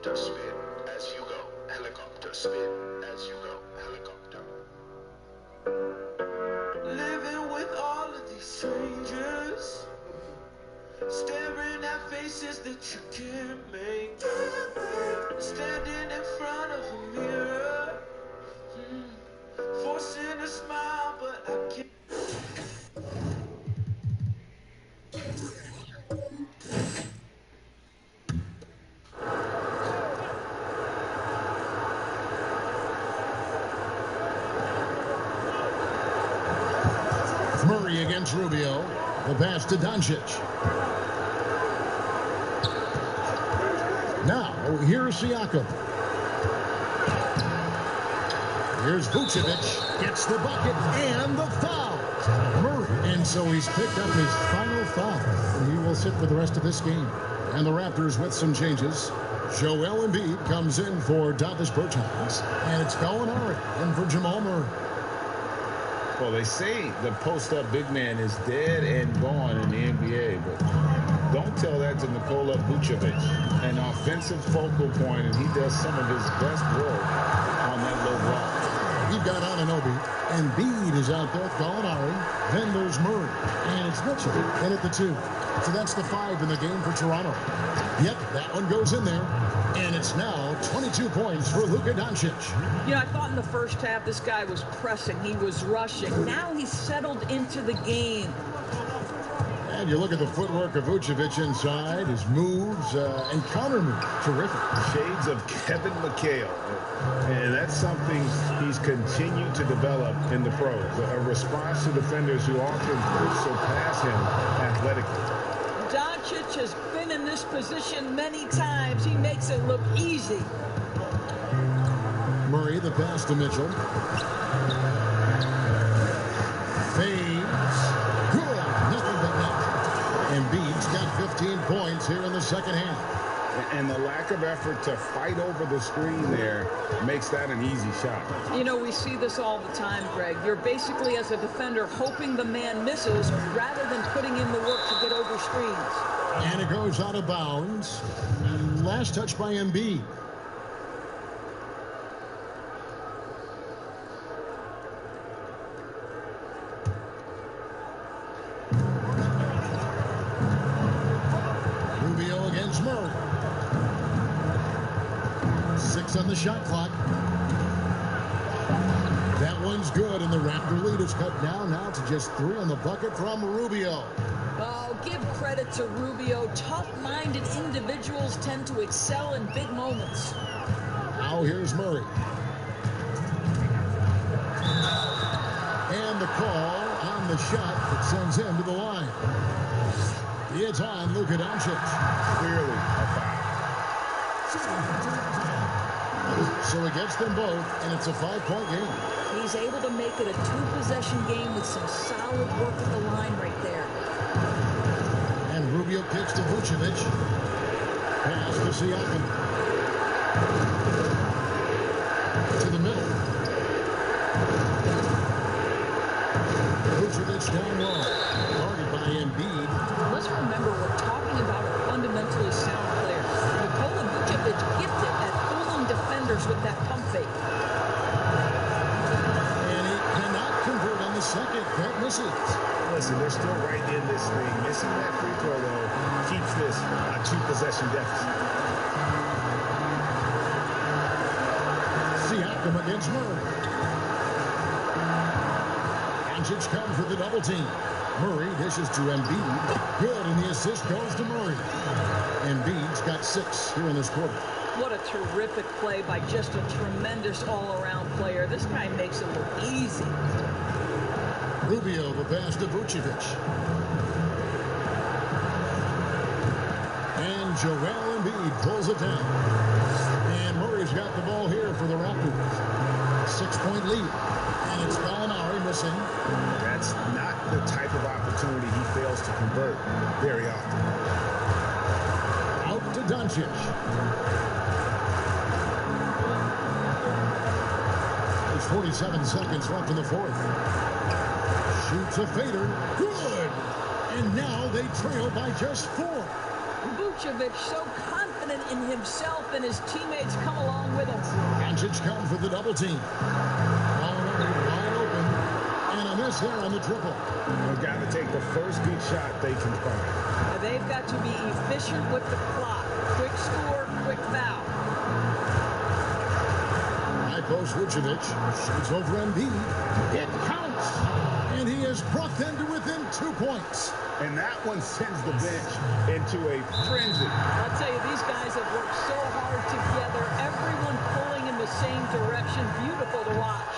Helicopter spin as you go. Helicopter spin as you go. Helicopter. Living with all of these strangers, staring at faces that you can't make. Standing in front of a mirror, forcing a smile, but I can't. Murray against Rubio. The pass to Doncic. Now, here's Siakam. Here's Vucevic. Gets the bucket and the foul. Murray. And so he's picked up his final foul. And he will sit for the rest of this game. And the Raptors with some changes. Joel Embiid comes in for Davis Bertans. And it's Gallinari in for Jamal Murray. Well, they say the post-up big man is dead and gone in the NBA, but don't tell that to Nikola Vucevic, an offensive focal point, and he does some of his best work on that low block. You've got Anunoby, and Embiid is out there with Gallinari. Then there's Murray, and it's Mitchell in at the 2. So that's the 5 in the game for Toronto. Yep, that one goes in there. And it's now 22 points for Luka Doncic. You know, I thought in the first half this guy was pressing. He was rushing. Now he's settled into the game. And you look at the footwork of Vucevic inside, his moves and counter moves. Terrific. Shades of Kevin McHale. And that's something he's continued to develop in the pros. A response to defenders who often surpass him athletically. Doncic has been in this position many times. He makes it look easy. Murray, the pass to Mitchell. Fades. Good. Nothing but net. Embiid's got 15 points here in the second half. And the lack of effort to fight over the screen there makes that an easy shot. You know, we see this all the time, Greg. You're basically, as a defender, hoping the man misses rather than putting in the work to get over screens. And it goes out of bounds. Last touch by Embiid. Rubio against Murray. 6 on the shot clock. That one's good, and the Raptor lead is cut down now to just 3 on the bucket from Rubio. Oh, give credit to Rubio. Tough-minded individuals tend to excel in big moments. Now here's Murray. And the call on the shot that sends him to the line. It's on Luka Doncic. Clearly a foul. So he gets them both, and it's a 5-point game. He's able to make it a 2-possession game with some solid work at the line right there. And Rubio kicks to Vucevic. Pass to Siakam. To the middle. Vucevic down low. Guarded by Embiid. Let's remember, we're talking about a fundamentally sound player. Nikola Vucevic gifted at fooling defenders with that pump fake. And he cannot convert on the second. That misses. Listen, they're still right in this thing. Missing that free throw, though, keeps this a 2-possession deficit. Siakam against Murray. Doncic comes with the double team. Murray dishes to Embiid. Good, and the assist goes to Murray. Embiid's got 6 here in this quarter. What a terrific play by just a tremendous all-around player. This guy makes it look easy. Rubio, the pass to Vucevic. And Joel Embiid pulls it down. And Murray's got the ball here for the Raptors. 6-point lead. And it's Gallinari missing. That's not the type of opportunity he fails to convert very often. Out to Doncic. There's 47 seconds left in the fourth. Shoots a fader. Good. And now they trail by just 4. Vucevic so confident confident in himself, and his teammates come along with him. Doncic comes with the double team. Wide open. And a miss there on the triple. They've got to take the first good shot they can find. Now, they've got to be efficient with the clock. Quick score, quick foul. High post Vucevic shoots over Embiid. It counts. And he has brought them to within 2 points. And that one sends the bench into a frenzy. I'll tell you, these guys have worked so hard together. Everyone pulling in the same direction. Beautiful to watch.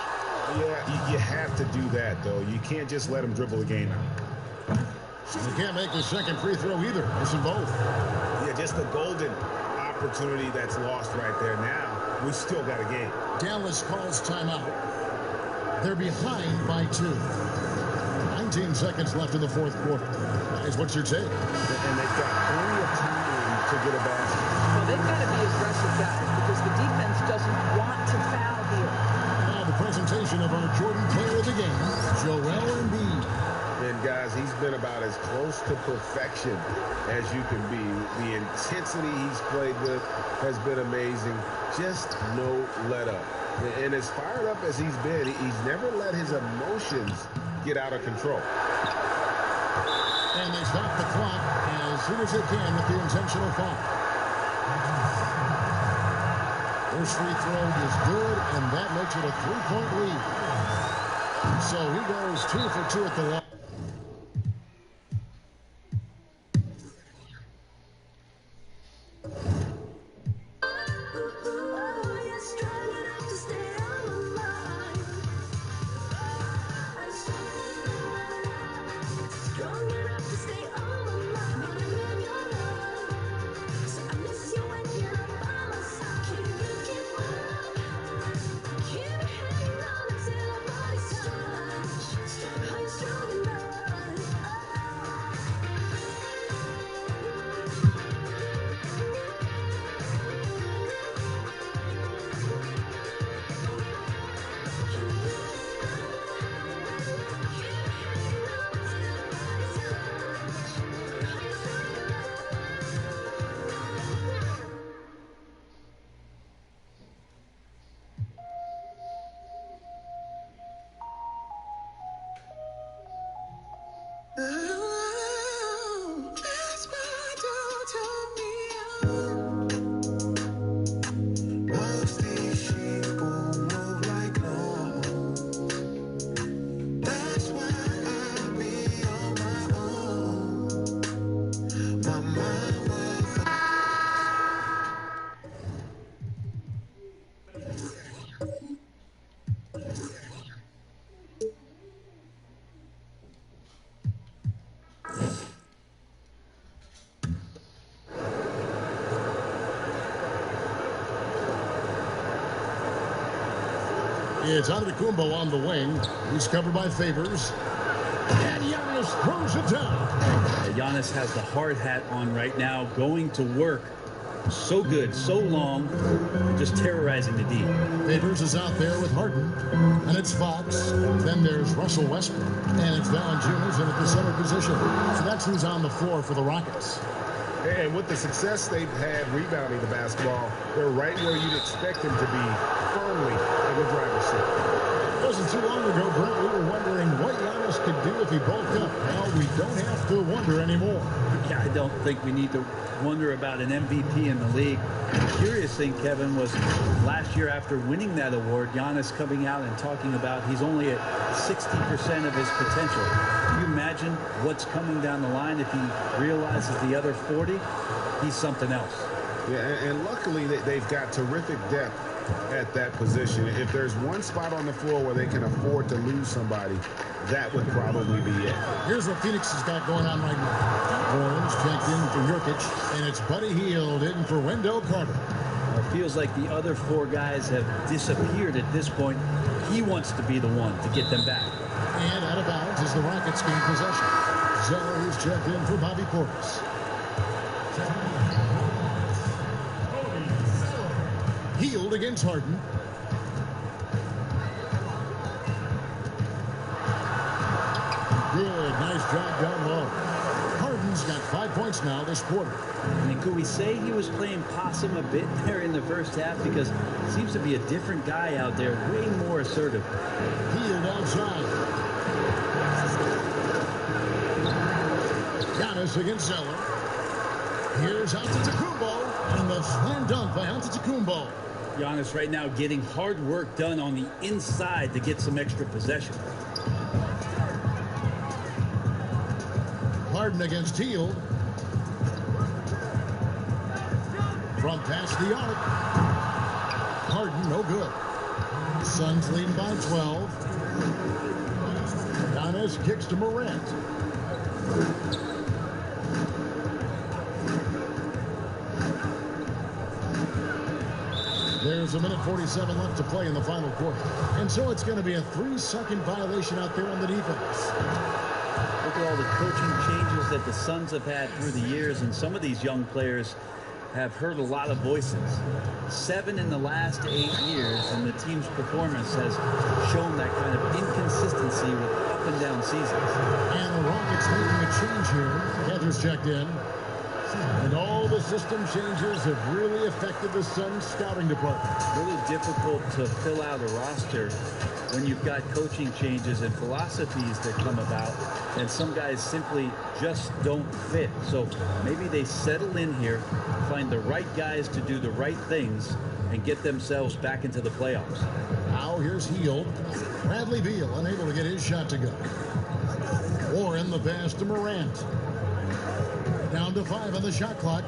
Yeah, you have to do that, though. You can't just let them dribble the game out. You can't make the second free throw either. Missing both. Yeah, just the golden opportunity that's lost right there. Now, we still got a game. Dallas calls timeout. They're behind by 2. 19 seconds left in the fourth quarter. Guys, what's your take? And they've got plenty of time to get a basket. Well, they've got to be aggressive, guys, because the defense doesn't want to foul here. Now the presentation of our Jordan player of the game, Joel Embiid. And, guys, he's been about as close to perfection as you can be. The intensity he's played with has been amazing. Just no let up. And as fired up as he's been, he's never let his emotions get out of control. And they stop the clock as soon as they can with the intentional foul. First free throw is good, and that makes it a 3-point lead. So he goes 2 for 2 at the line. It's Antetokounmpo on the wing. He's covered by Favors. And Giannis throws it down. Giannis has the hard hat on right now, going to work. So good, so long, just terrorizing the D. Favors is out there with Harden. And it's Fox. Then there's Russell Westbrook. And it's Valanciunas in at the center position. So that's who's on the floor for the Rockets. And with the success they've had rebounding the basketball, they're right where you'd expect them to be, firmly in the driver's seat. It wasn't too long ago, Brent, we were wondering what Giannis could do if he bulked up. Well, we don't have to wonder anymore. Yeah, I don't think we need to wonder about an MVP in the league. The curious thing, Kevin, was last year after winning that award, Giannis coming out and talking about he's only at 60% of his potential. Can you imagine what's coming down the line if he realizes the other 40? He's something else. Yeah, and luckily they've got terrific depth at that position. If there's one spot on the floor where they can afford to lose somebody, that would probably be it. Here's what Phoenix has got going on right now. Orange checked in for Jokic, and it's Buddy Hield in for Wendell Carter. It feels like the other 4 guys have disappeared at this point. He wants to be the one to get them back. And out of bounds as the Rockets gain possession. Zeller is checked in for Bobby Portis. Hield against Harden. Good, nice job down low. Harden Suns got 5 points now this quarter. I mean, could we say he was playing possum a bit there in the first half? Because he seems to be a different guy out there, way more assertive. Hield outside. Giannis against Zeller. Here's Antetokounmpo, and the slam dunk by Antetokounmpo. Giannis right now getting hard work done on the inside to get some extra possession. Harden against Hield. From past the arc. Harden, no good. Suns leading by 12. Giannis kicks to Morant. There's a minute 47 left to play in the final quarter. And so it's going to be a 3-second violation out there on the defense. Look at all the coaching changes that the Suns have had through the years, and some of these young players have heard a lot of voices. 7 in the last 8 years, and the team's performance has shown that kind of inconsistency with up and down seasons. And the Rockets making a change here. Heather's checked in. And all the system changes have really affected the Suns scouting department. Really difficult to fill out a roster when you've got coaching changes and philosophies that come about, and some guys simply just don't fit. So maybe they settle in here, find the right guys to do the right things, and get themselves back into the playoffs. Now here's Hield. Bradley Beal unable to get his shot to go. Warren the pass to Morant. Down to 5 on the shot clock.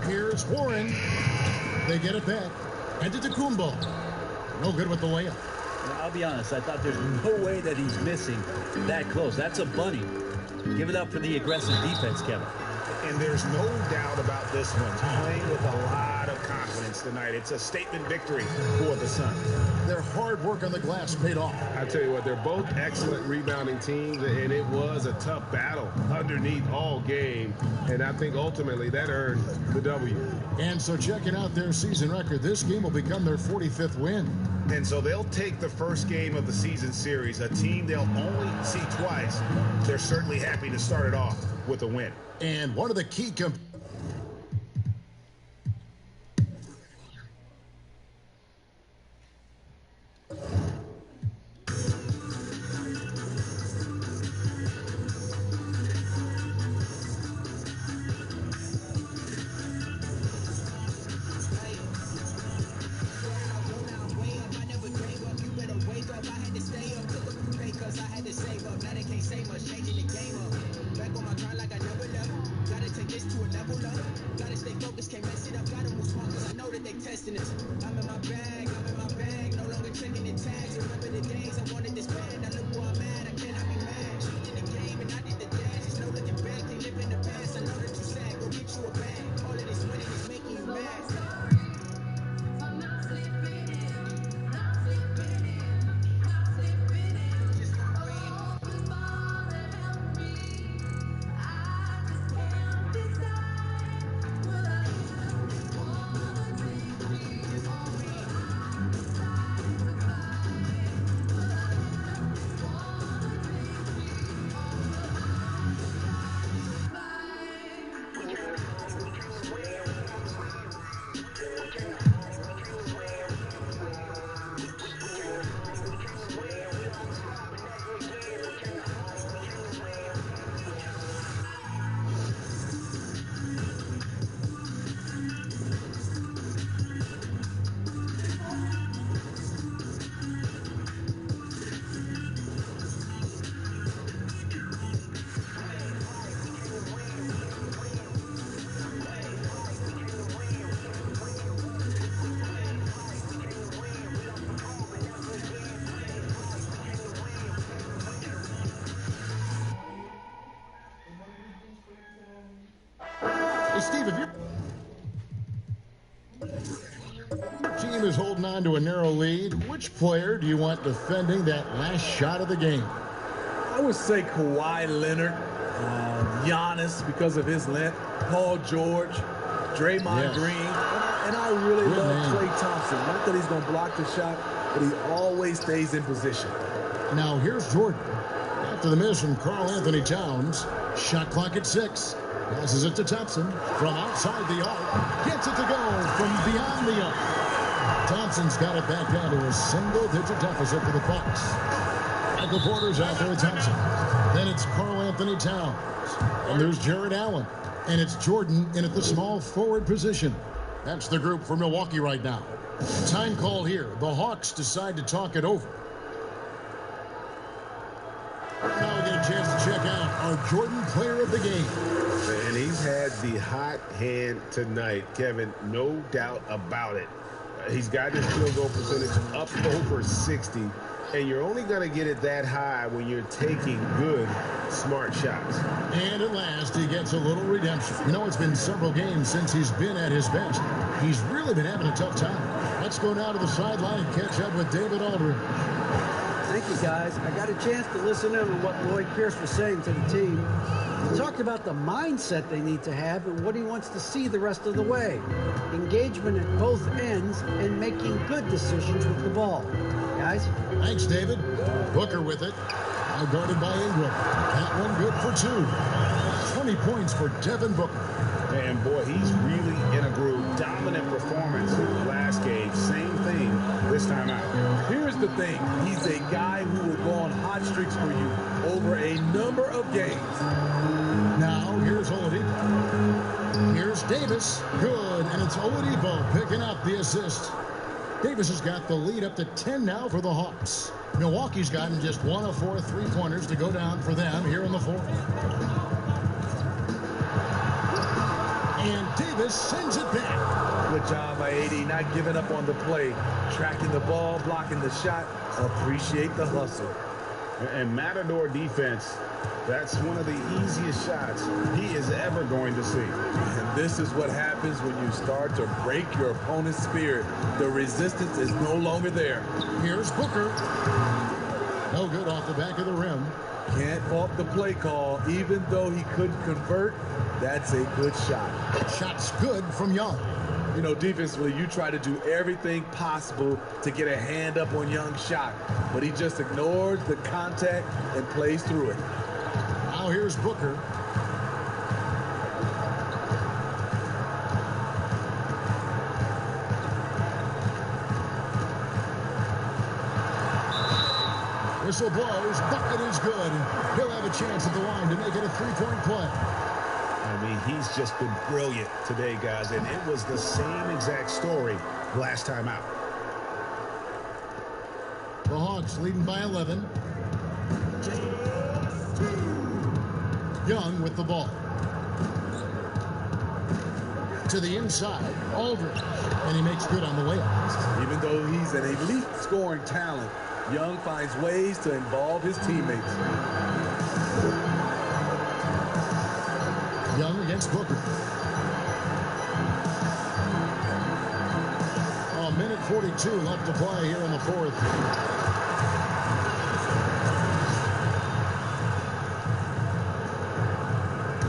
Here's Warren. They get it back. Antetokounmpo. No good with the layup. I'll be honest, I thought there's no way that he's missing that close. That's a bunny. Give it up for the aggressive defense, Kevin. And there's no doubt about this one. Playing with a lot of confidence tonight. It's a statement victory for the Suns. Their hard work on the glass paid off. I tell you what, they're both excellent rebounding teams, and it was a tough battle underneath all game. And I think ultimately that earned the W. And so checking out their season record, this game will become their 45th win. And so they'll take the first game of the season series, a team they'll only see twice. They're certainly happy to start it off with a win. And one of the key Steve, if your team is holding on to a narrow lead, which player do you want defending that last shot of the game? I would say Kawhi Leonard, Giannis because of his length, Paul George, Draymond Green, and I really love Klay Thompson. Not that he's going to block the shot, but he always stays in position. Now here's Jordan. After the miss from Karl Anthony Towns, shot clock at 6. Passes it to Thompson from outside the arc. Gets it to go from beyond the arc. Thompson's got it back down to a single-digit deficit for the Bucks. Michael Porter's out there with Thompson. Then it's Karl Anthony Towns. And there's Jared Allen. And it's Jordan in at the small forward position. That's the group for Milwaukee right now. Time call here. The Hawks decide to talk it over. Now we get a chance to check out our Jordan player of the game. And he's had the hot hand tonight, Kevin, no doubt about it. He's got his field goal percentage up over 60, and you're only going to get it that high when you're taking good, smart shots. And at last, he gets a little redemption. You know, it's been several games since he's been at his best. He's really been having a tough time. Let's go now to the sideline and catch up with David Aldridge. Thank you, guys. I got a chance to listen in on what Lloyd Pierce was saying to the team. He talked about the mindset they need to have and what he wants to see the rest of the way. Engagement at both ends and making good decisions with the ball. Guys? Thanks, David. Booker with it. Now guarded by Ingram. That one good for 2. 20 points for Devin Booker. And boy, he's really in a groove. Dominant performance last game. Same thing this time out. Here's the thing. He's a guy who will go on hot streaks for you over a number of games. Now, here's Oladipo. Here's Davis. Good, and it's Oladipo picking up the assist. Davis has got the lead up to 10 now for the Hawks. Milwaukee's gotten just 1 of 4 3-pointers to go down for them here in the fourth. And Davis sends it back. Good job by AD, not giving up on the play. Tracking the ball, blocking the shot. Appreciate the hustle. And Matador defense, that's one of the easiest shots he is ever going to see. And this is what happens when you start to break your opponent's spirit. The resistance is no longer there. Here's Booker. No good off the back of the rim. Can't fault the play call. Even though he couldn't convert, that's a good shot. Shot's good from Young. You know, defensively, you try to do everything possible to get a hand up on Young's shot, but he just ignores the contact and plays through it. Now here's Booker. Whistle blows. Bucket is good. He'll have a chance at the line to make it a 3-point play. I mean, he's just been brilliant today, guys, and it was the same exact story last time out. The Hawks leading by 11. Young with the ball. To the inside, Aldridge, and he makes good on the layup. Even though he's an elite scoring talent, Young finds ways to involve his teammates. Young against Booker. A minute 42 left to play here in the fourth.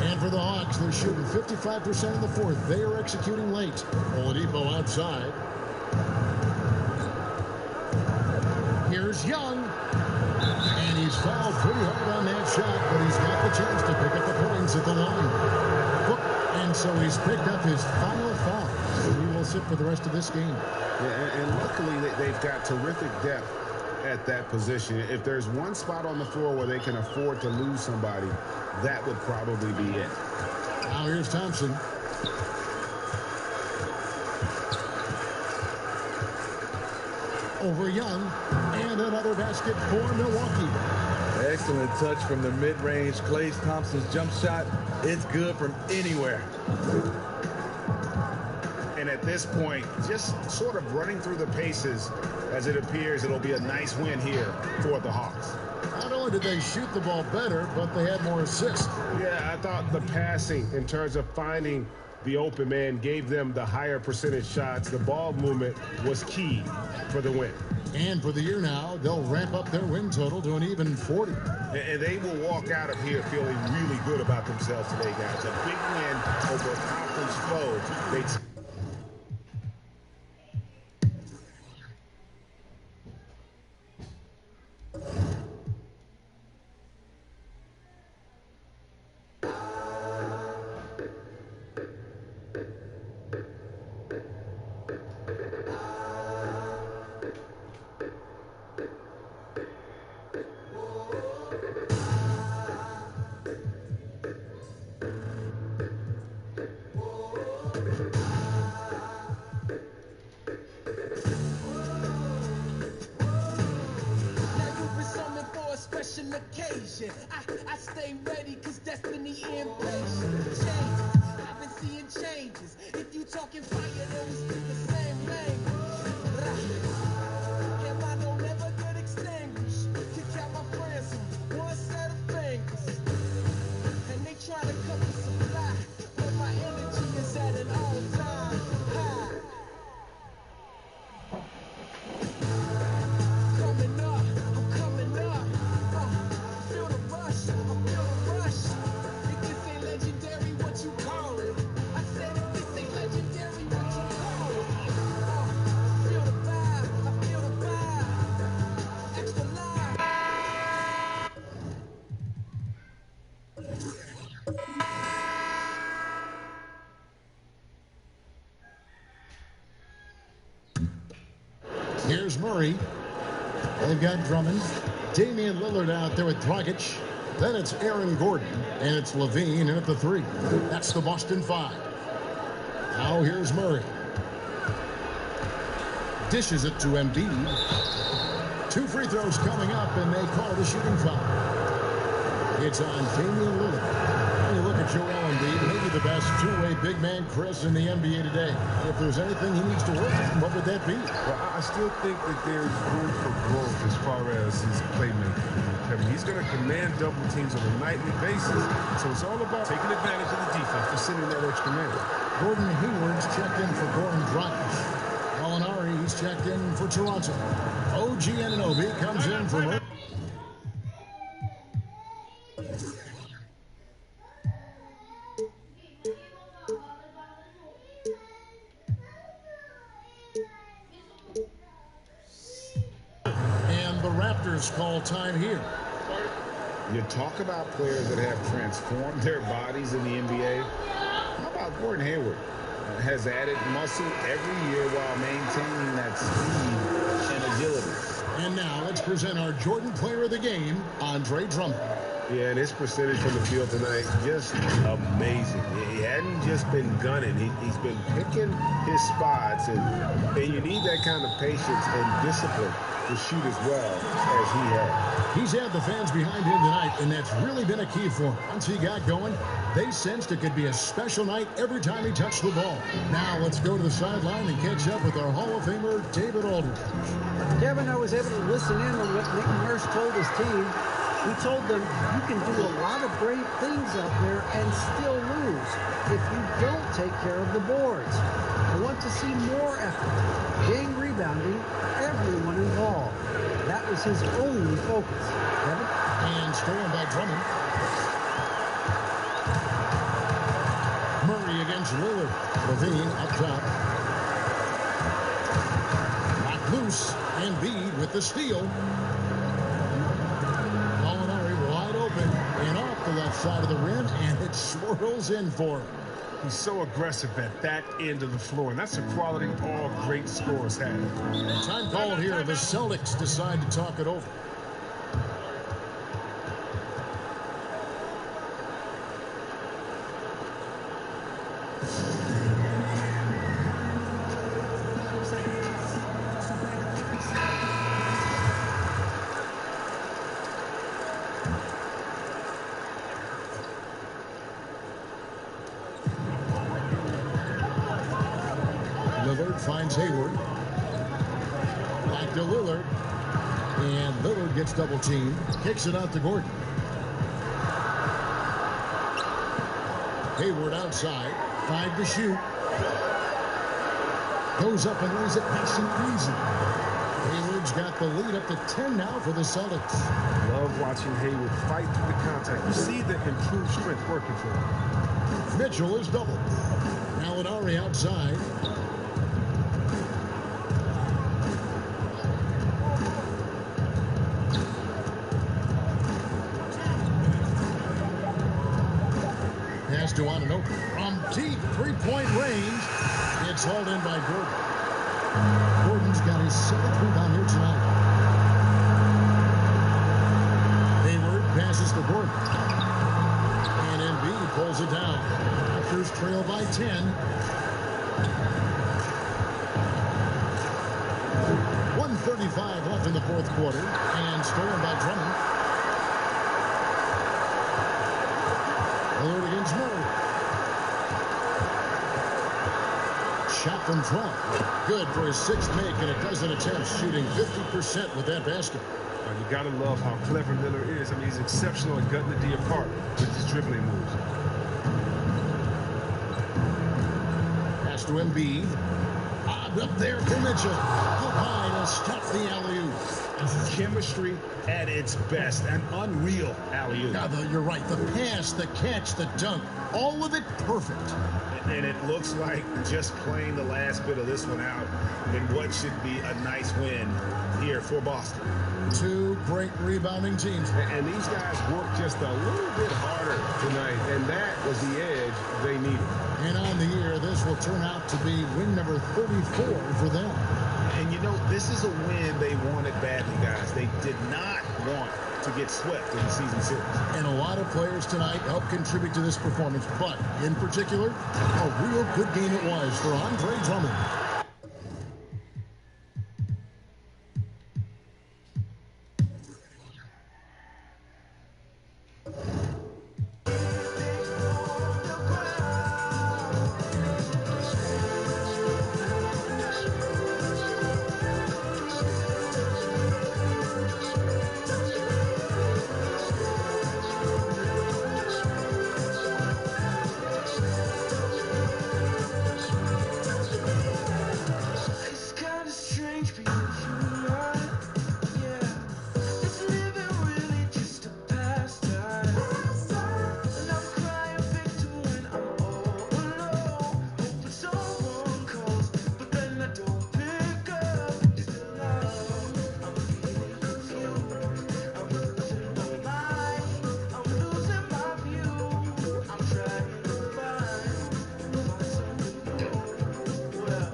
And for the Hawks, they're shooting 55% in the fourth. They are executing late. Oladipo outside. Here's Young. And he's fouled pretty hard on that shot, but he's got the chance to pick up the points at the line. And so he's picked up his final foul. So he will sit for the rest of this game. Yeah, and luckily they've got terrific depth at that position. If there's one spot on the floor where they can afford to lose somebody, that would probably be it. Now here's Thompson. Over Young, and another basket for Milwaukee. Excellent touch from the mid-range. Klay Thompson's jump shot. It's good from anywhere. And at this point, just sort of running through the paces as it appears it'll be a nice win here for the Hawks. Not only did they shoot the ball better, but they had more assists. Yeah, I thought the passing in terms of finding the open man gave them the higher percentage shots. The ball movement was key for the win. And for the year now, they'll ramp up their win total to an even 40. And they will walk out of here feeling really good about themselves today, guys. A big win over a conference foe. an occasion. I stay ready cause destiny impatient. Changes, I've been seeing changes. If you talking fire, then we speak the same language. Am I don't never get extinguished? Kick out my friends from one set of fingers. And they try to cut the supply, but my energy is at an all-time high. Coming up, I'm coming up. Feel the rush, I feel the rush. If this ain't legendary, what you call it? I said if this ain't legendary, what you call it? Feel the vibe, I feel the vibe. Extra live. Here's Murray. They've got Drummond. Damian Lillard out there with Dragic. Then it's Aaron Gordon. And it's Levine in at the 3. That's the Boston 5. Now here's Murray. Dishes it to Embiid. 2 free throws coming up, and they call the shooting foul. It's on Damian Lillard. When you look at Joel Embiid, maybe the best two-way big man, Chris, in the NBA today. If there's anything he needs to work on, what would that be? Well, I still think that there's room for growth as far as his playmaking. Kevin, he's going to command double teams on a nightly basis, so it's all about taking advantage of the defense for sending that extra man. Gordon Hayward's checked in for Goran Dragic. Molinari, he's checked in for Toronto. OG Anunoby comes in for Murray. And the Raptors call time here. You talk about players that have transformed their bodies in the NBA. How about Gordon Hayward? Has added muscle every year while maintaining that speed and agility. And now let's present our Jordan Player of the Game, Andre Drummond. Yeah, and his percentage from the field tonight, just amazing. He hadn't just been gunning. He's been picking his spots, and you need that kind of patience and discipline to shoot as well as he had. He's had the fans behind him tonight, and that's really been a key for him. Once he got going, they sensed it could be a special night every time he touched the ball. Now let's go to the sideline and catch up with our Hall of Famer, David Aldridge. Kevin, I was able to listen in on what Nick Nurse told his team. He told them, you can do a lot of great things out there and still lose if you don't take care of the boards. I want to see more effort, gang rebounding, everyone involved. That was his only focus. Kevin? And stolen by Drummond. Murray against Lillard. Levine up top. Locked loose. Embiid with the steal. Molinari wide open and off the left side of the rim, and it swirls in for him. He's so aggressive at that end of the floor, and that's a quality all great scorers have. Time called here. The Celtics decide to talk it over. Lillard finds Hayward. Back to Lillard. And Lillard gets double teamed. Kicks it out to Gordon. Hayward outside. 5 to shoot. Goes up and lays it nice and easy. Hayward's got the lead up to 10 now for the Celtics. Love watching Hayward fight through the contact. You see the improved strength working for him. Mitchell is doubled. Molinari outside. Pass to Anunoby. From deep three-point range, it's hauled in by Gordon. Gordon's got his 7th rebound here tonight. Hayward passes to Gordon. And Embiid pulls it down. Raptors trail by 10. 1:35 left in the fourth quarter. And stolen by Drummond. finds Murray. Shot from 12. Good for his 6th make and a dozen attempts, shooting 50% with that basket. You got to love how clever Miller is. I mean, he's exceptional at gutting the D apart with his dribbling moves. Pass to Embiid. Up there for Mitchell. Up high to stop the alley-oop. Chemistry at its best. An unreal alley-oop. Now, you're right. The pass, the catch, the dunk, all of it perfect. And it looks like just playing the last bit of this one out in what should be a nice win here for Boston. 2 great rebounding teams. And these guys worked just a little bit harder tonight, and that was the edge they needed. And on the year, this will turn out to be win number 34 for them. And, you know, this is a win they wanted badly, guys. They did not want to get swept in the season series. And a lot of players tonight helped contribute to this performance, but in particular, a real good game it was for Andre Drummond. It's kinda strange being human. Yeah, it's living really just a pastime. And I'm crying victim when I'm all alone, hoping someone calls, but then I don't pick up. Still I'm feeling confused. I'm losing my mind. I'm losing my view. I'm trying to find something new. Well.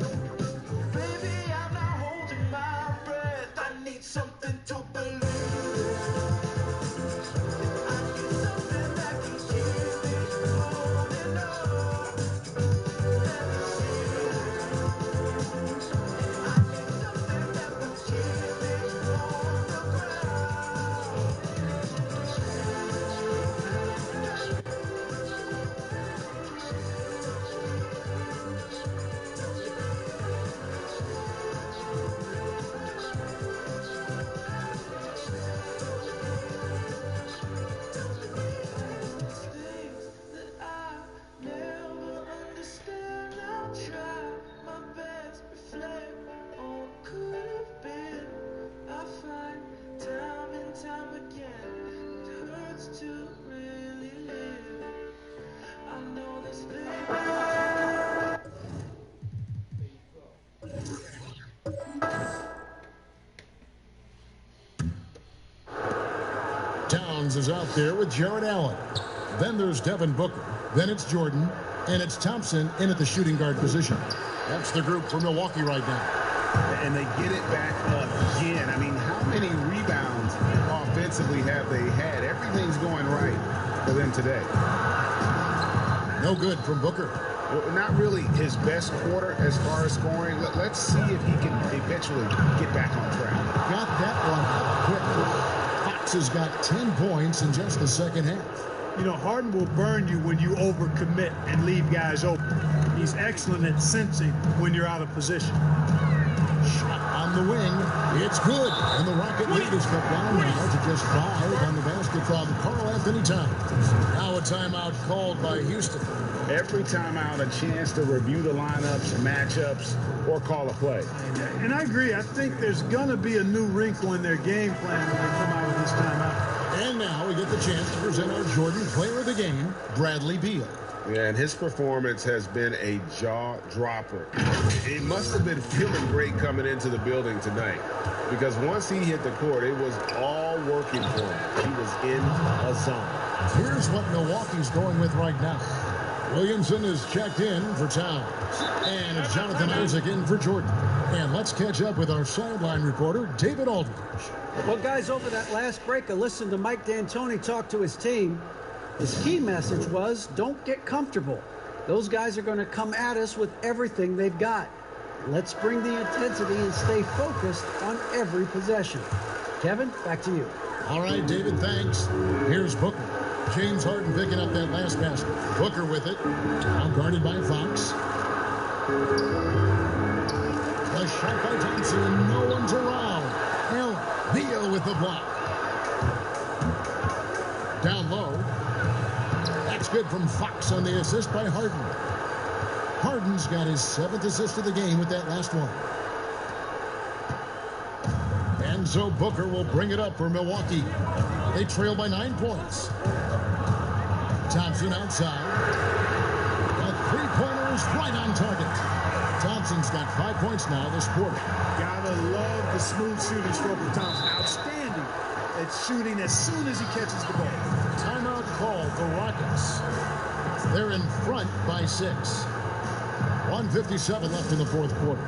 Baby, I'm not holding my breath. I need something to believe. I need something that can keep me holding on. Let me see. I need something that will keep me on the things that I never understand. I'll try my best, reflect on what could have been. I find time and time again it hurts to really live. I know this thing. Towns is out there with Jared Allen. Then there's Devin Booker. Then it's Jordan. And it's Thompson in at the shooting guard position. That's the group for Milwaukee right now. And they get it back up again. I mean, how many rebounds offensively have they had? Everything's going right for them today. No good from Booker. Well, not really his best quarter as far as scoring. Let's see if he can eventually get back on track. Got that one quick. Fox has got 10 points in just the second half. You know, Harden will burn you when you overcommit and leave guys open. He's excellent at sensing when you're out of position. Shot on the wing. It's good. And the Rocket lead is cut down now to just 5 on the basket from Karl Anthony Towns. Now a timeout called by Houston. Every timeout, a chance to review the lineups, matchups, or call a play. And I agree. I think there's going to be a new wrinkle in their game plan when they come out of this timeout. And now we get the chance to present our Jordan Player of the Game, Bradley Beal. Yeah, and his performance has been a jaw-dropper. It must have been feeling great coming into the building tonight, because once he hit the court, it was all working for him. He was in a zone. Here's what Milwaukee's going with right now. Williamson is checked in for Towns. And it's Jonathan Isaac in for Jordan. And let's catch up with our sideline reporter, David Aldridge. Well, guys, over that last break, I listened to Mike D'Antoni talk to his team. His key message was, don't get comfortable. Those guys are going to come at us with everything they've got. Let's bring the intensity and stay focused on every possession. Kevin, back to you. All right, David, thanks. Here's Booker. James Harden picking up that last basket. Booker with it. Now guarded by Fox. The shot by Thompson. No one's around. Beal with the block. Down low. That's good from Fox on the assist by Harden. Harden's got his 7th assist of the game with that last one. And so Booker will bring it up for Milwaukee. They trail by 9 points. Thompson outside. A three-pointer is right on target. Thompson's got 5 points now this quarter. Gotta love the smooth shooting stroke of Thompson. Outstanding at shooting as soon as he catches the ball. Timeout call for Rockets. They're in front by 6. 1:57 left in the fourth quarter.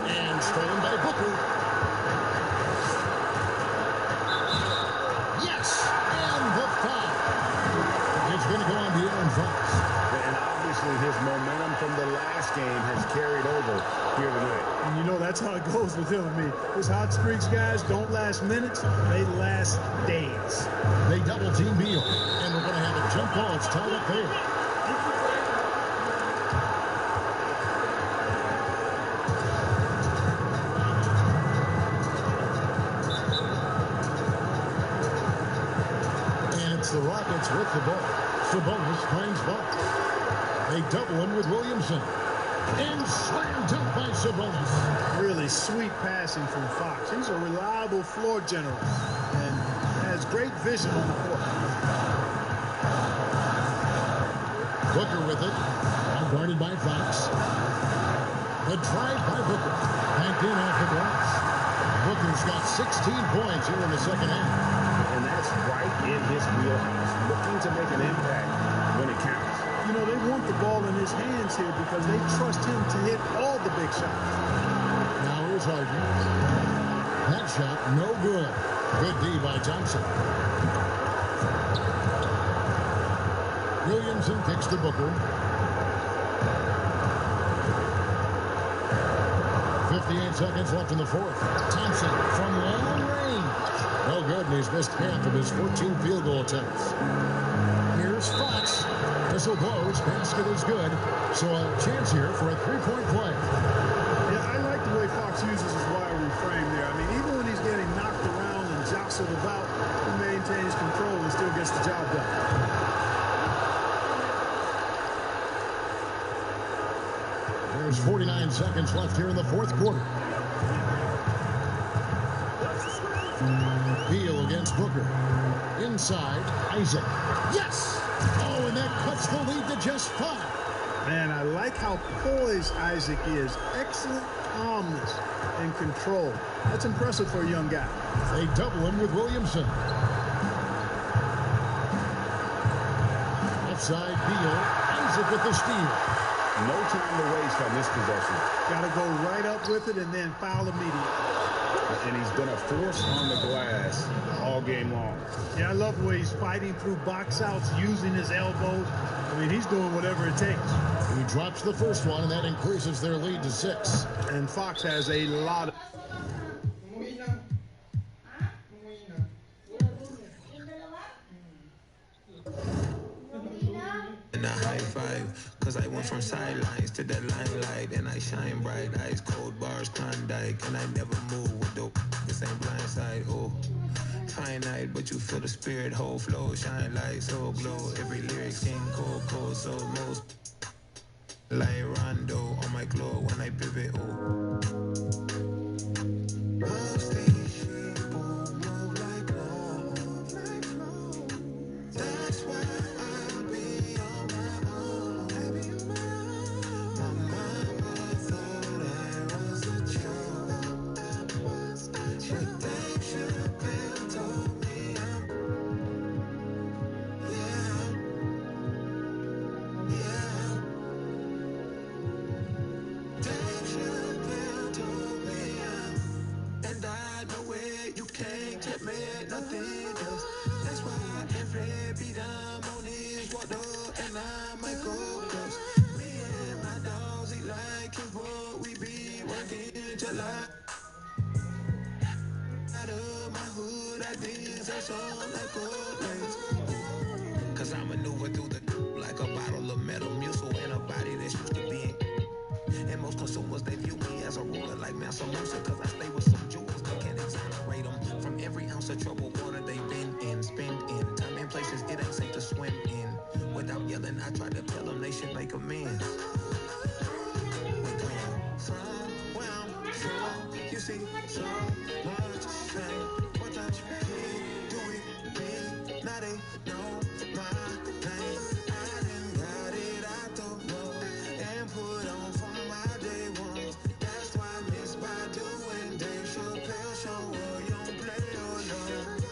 And stolen by Booker. Yes! And the foul. It's going to go on to Aaron Fox. And obviously his momentum from the last game has carried over here tonight. And you know, that's how it goes with him and me. His hot streaks, guys, don't last minutes. They last days. They double team Beal. And we're going to have a jump ball. It's tied up there. And it's the Rockets with the ball. Sabonis finds Fox. They double him with Williamson. And slammed up by Sabonis. Really sweet passing from Fox. He's a reliable floor general and has great vision on the court. Booker with it. Now guarded by Fox. The drive by Booker. Banked in off the glass. Booker's got 16 points here in the second half. And that's right in his wheelhouse. Looking to make an impact when it counts. You know, they want the ball in his hands here because they trust him to hit all the big shots. Now here's Harden. That shot, no good. Good D by Thompson. Williamson kicks to Booker. 58 seconds left in the fourth. Thompson from long range. No good, and he's missed half of his 14 field goal attempts. Here's Fox. Whistle blows. Basket is good. So a chance here for a three-point play. Yeah, I like the way Fox uses his wiry frame there. I mean, even when he's getting knocked around and jostled about, he maintains control and still gets the job done. There's 49 seconds left here in the fourth quarter. Beal against Booker. Inside, Isaac. Yes! Oh, and that cuts the lead to just 5. Man, I like how poised Isaac is. Excellent calmness and control. That's impressive for a young guy. They double him with Williamson. Outside Beal. Isaac with the steal. No time to waste on this possession. Got to go right up with it and then foul immediately. And he's been a force on the glass all game long. Yeah, I love the way he's fighting through box outs, using his elbows. I mean, he's doing whatever it takes. He drops the first one, and that increases their lead to 6. And Fox has a lot of... And a high five, cause I went from sidelines to the limelight, and I shine bright, ice cold bars, Klondike, and I never move with dope. This ain't blindside, oh. Finite, but you feel the spirit, whole flow, shine light, so glow. Every lyric sing cold, cold, so most like Rondo on my glow when I pivot, oh. That's why I'll be on my own. My mama thought I was a joke. But they should have told me They should have told me and I know where you can't get me nothing else. That's why every beat I'm on it. and I might go close. Me and my dogs eat like what we be working July. Out of my hood, I dance a song like gold lanes. Cause I maneuver through the like a bottle of metal mucil in a body that's used to being. And most consumers, they view me as a ruler like Mansa Musa. Cause I stay with some jewels that can exonerate them from every ounce of trouble water they've been in. Spend in time and places it ain't safe to swim in. Without yelling, I try to tell them they should make amends. We come from where I'm from. You see so much fame. What the kid do it mean? Now they know my name. I done got it out the mud and put on for my day ones. That's why Miss Badu and Dave Chappelle show up. You don't play or none.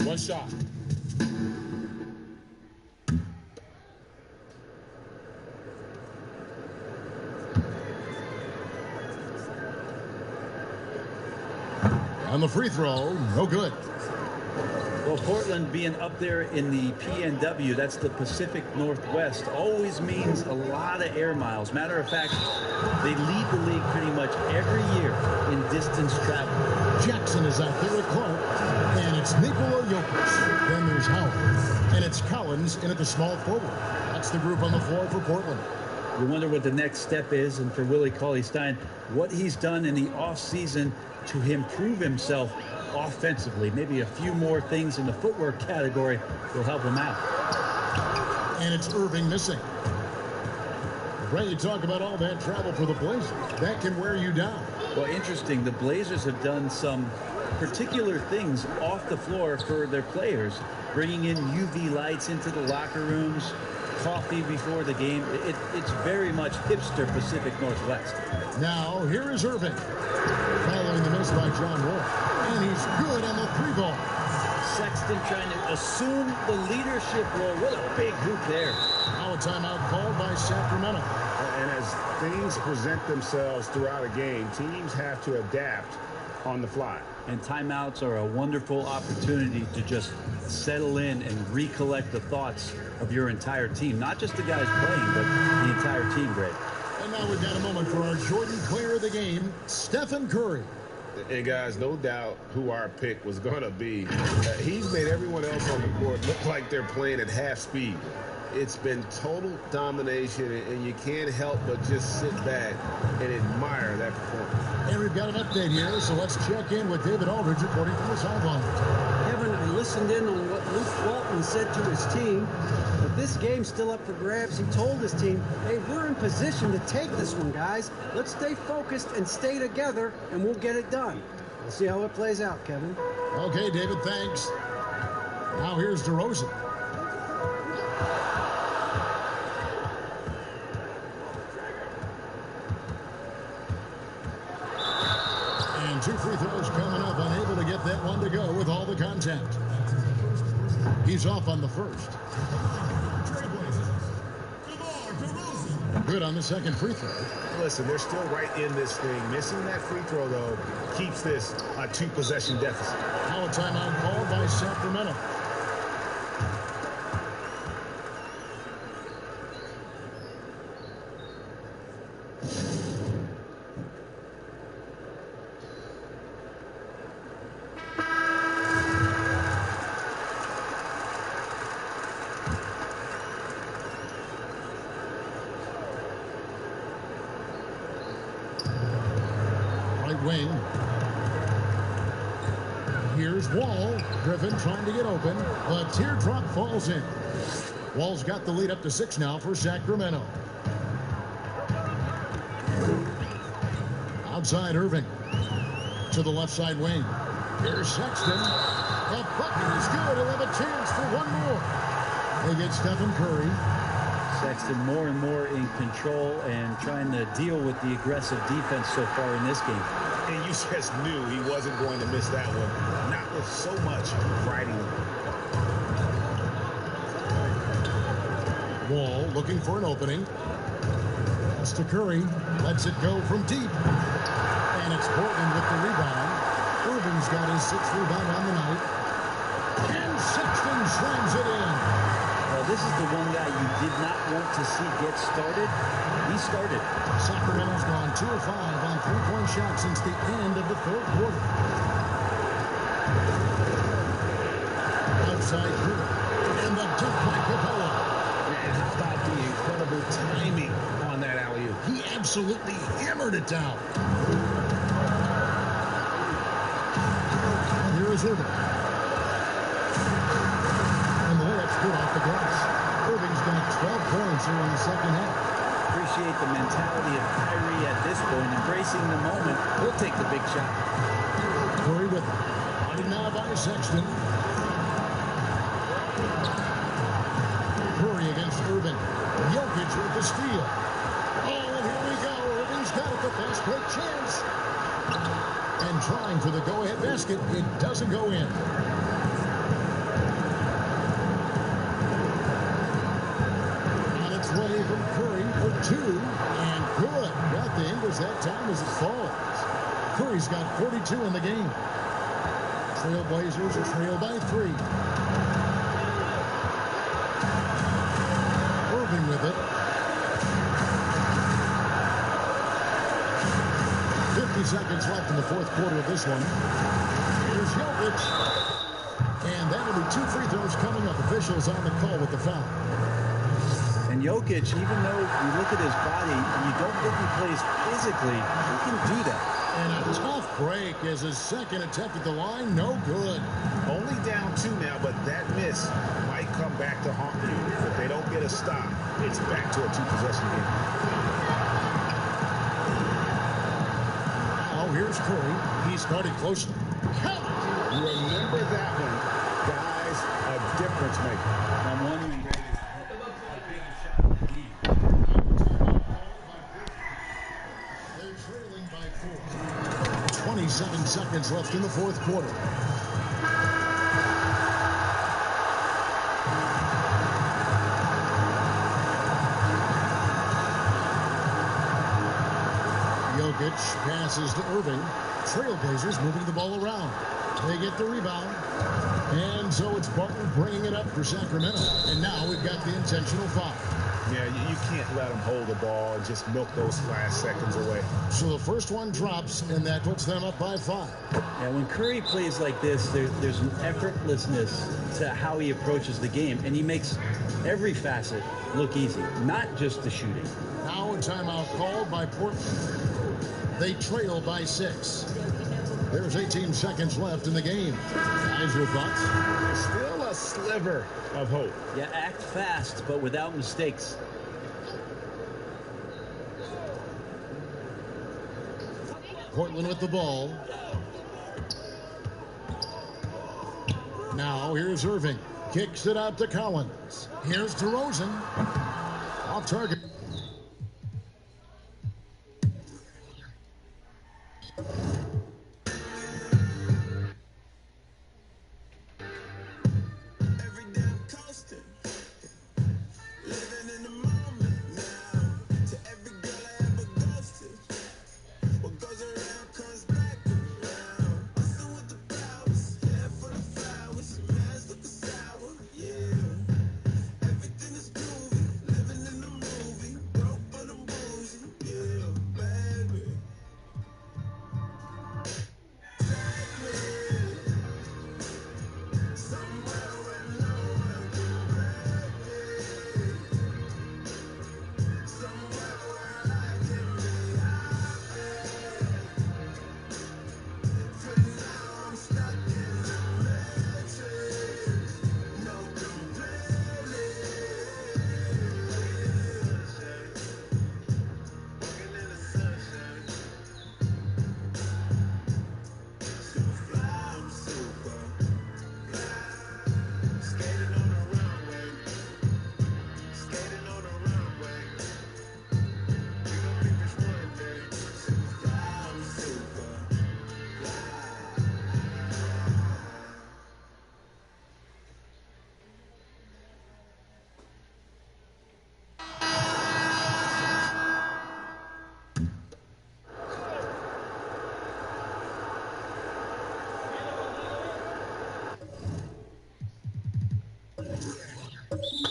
One shot. And the free throw, no good. Well, Portland being up there in the PNW, that's the Pacific Northwest, always means a lot of air miles. Matter of fact, they lead the league pretty much every year in distance travel. Jackson is out there at Clark, and it's Nikola Jokic. Then there's Howard, and it's Collins in at the small forward. That's the group on the floor for Portland. You wonder what the next step is, and for Willie Cauley-Stein, what he's done in the offseason to improve himself offensively. Maybe a few more things in the footwork category will help him out. And it's Irving missing. Right, you talk about all that travel for the Blazers. That can wear you down. Well, interesting. The Blazers have done some particular things off the floor for their players, bringing in UV lights into the locker rooms, coffee before the game. It's very much hipster Pacific Northwest. Now, here is Irving. Following the miss by John Wall. And he's good on the three ball. Sexton trying to assume the leadership role. What a big hoop there. Now a timeout called by Sacramento. And as things present themselves throughout a game, teams have to adapt on the fly. And timeouts are a wonderful opportunity to just settle in and recollect the thoughts of your entire team. Not just the guys playing, but the entire team, Greg. And now we've got a moment for our Jordan player of the game, Stephen Curry. And guys, no doubt who our pick was going to be. He's made everyone else on the court look like they're playing at half speed. It's been total domination, and you can't help but just sit back and admire that performance. And we've got an update here, so let's check in with David Aldridge reporting from the sideline. Kevin, I listened in on what Luke Walton said to his team. But this game's still up for grabs. He told his team, hey, we're in position to take this one, guys. Let's stay focused and stay together, and we'll get it done. We'll see how it plays out, Kevin. Okay, David, thanks. Now here's DeRozan. And two free throws coming up, unable to get that one to go with all the contact. He's off on the first. Good on the second free throw. Listen, they're still right in this thing. Missing that free throw, though, keeps this a two-possession deficit. Now a timeout called by Sacramento. Wing. Here's Wall. Griffin trying to get open, but teardrop falls in. Wall's got the lead up to 6 now for Sacramento. Outside Irving. To the left side wing. Here's Sexton. The bucket is good. He'll have a chance for one more. They get Stephen Curry. Sexton more and more in control and trying to deal with the aggressive defense so far in this game. And you just knew he wasn't going to miss that one. Not with so much riding. Wall looking for an opening. pass to Curry. Lets it go from deep. And it's Portland with the rebound. Irving's got his 6th rebound on the night. And Sexton slams it in. Well, this is the one guy you did not want to see get started. He started. Sacramento's gone 2 of 5 on 3-point shots since the end of the 3rd quarter. Outside Curry. And the dunk by Capella. And how about the incredible timing on that alley-oop? He absolutely hammered it down. Here is Irving. And the layup's good off the glass. Irving's got 12 points here in the second half. Appreciate the mentality of Kyrie at this point, embracing the moment. He'll take the big shot. Curry with it. Running now by Sexton. Curry against Irving. Jokic with the steal. Oh, and here we go. Irving's got it. The fast break chance. And trying for the go-ahead basket. It doesn't go in. On its way from Curry for 2. And good. Got the English that time as it falls. Curry's got 42 in the game. Trailblazers trail by 3. Irving with it. 50 seconds left in the 4th quarter of this one. Here's Jokic. And that'll be 2 free throws coming up. Officials on the call with the foul. And Jokic, even though you look at his body, you don't think he plays physically, he can do that. And a tough break as his second attempt at the line. No good. Only down 2 now, but that miss might come back to haunt you. If they don't get a stop, it's back to a 2-possession game. Now here's Curry. He started closely. Remember that one. Guys, a difference maker. I'm wondering, Greg, They're trailing by 4. 27 seconds left in the 4th quarter. Jokic passes to Irving. Trailblazers moving the ball around. They get the rebound. And so it's Barton bringing it up for Sacramento. And now we've got the intentional foul. Yeah, you can't let them hold the ball and just milk those last seconds away. So the first one drops, and that puts them up by 5. Yeah, when Curry plays like this, there's an effortlessness to how he approaches the game, and he makes every facet look easy, not just the shooting. Now a timeout called by Portland. They trail by 6. There's 18 seconds left in the game. Guys, your thoughts? Still a sliver of hope. Yeah, act fast, but without mistakes. Portland with the ball. Now here's Irving. Kicks it out to Collins. Here's DeRozan. Off target.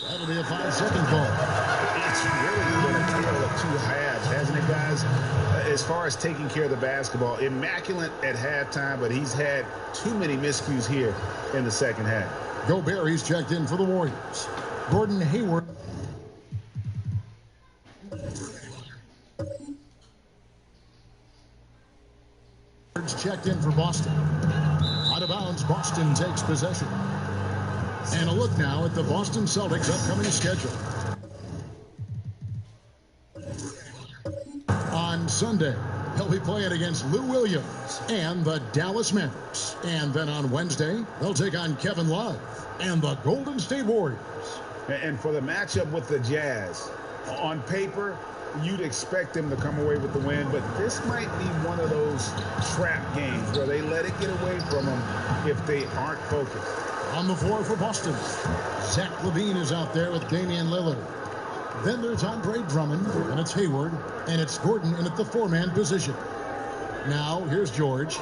That'll be a 5-second call. It's really been a tale of two halves, hasn't it, guys? As far as taking care of the basketball, immaculate at halftime, but he's had too many miscues here in the second half. Gobert, he's checked in for the Warriors. Gordon Hayward. Checked in for Boston. Out of bounds, Boston takes possession. And a look now at the Boston Celtics' upcoming schedule. On Sunday, they'll be playing against Lou Williams and the Dallas Mavericks. And then on Wednesday, they'll take on Kevin Love and the Golden State Warriors. And for the matchup with the Jazz, on paper, you'd expect them to come away with the win, but this might be one of those trap games where they let it get away from them if they aren't focused. On the floor for Boston, Zach LaVine is out there with Damian Lillard. Then there's Andre Drummond, and it's Hayward, and it's Gordon in at the four-man position. Now, here's George.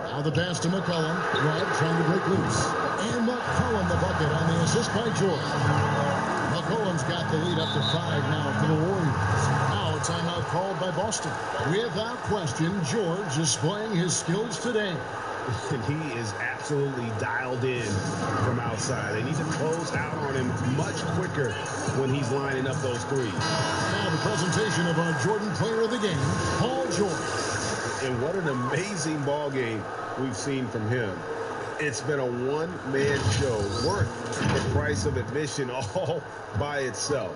Now the pass to McCollum. Rudd trying to break loose. And McCollum the bucket on the assist by George. McCollum's got the lead up to 5 now for the Warriors. Now a timeout called by Boston. Without question, George is displaying his skills today. And he is absolutely dialed in from outside. They need to close out on him much quicker when he's lining up those threes. Now the presentation of our Jordan Player of the Game, Paul George. And what an amazing ball game we've seen from him. It's been a one-man show, worth the price of admission all by itself.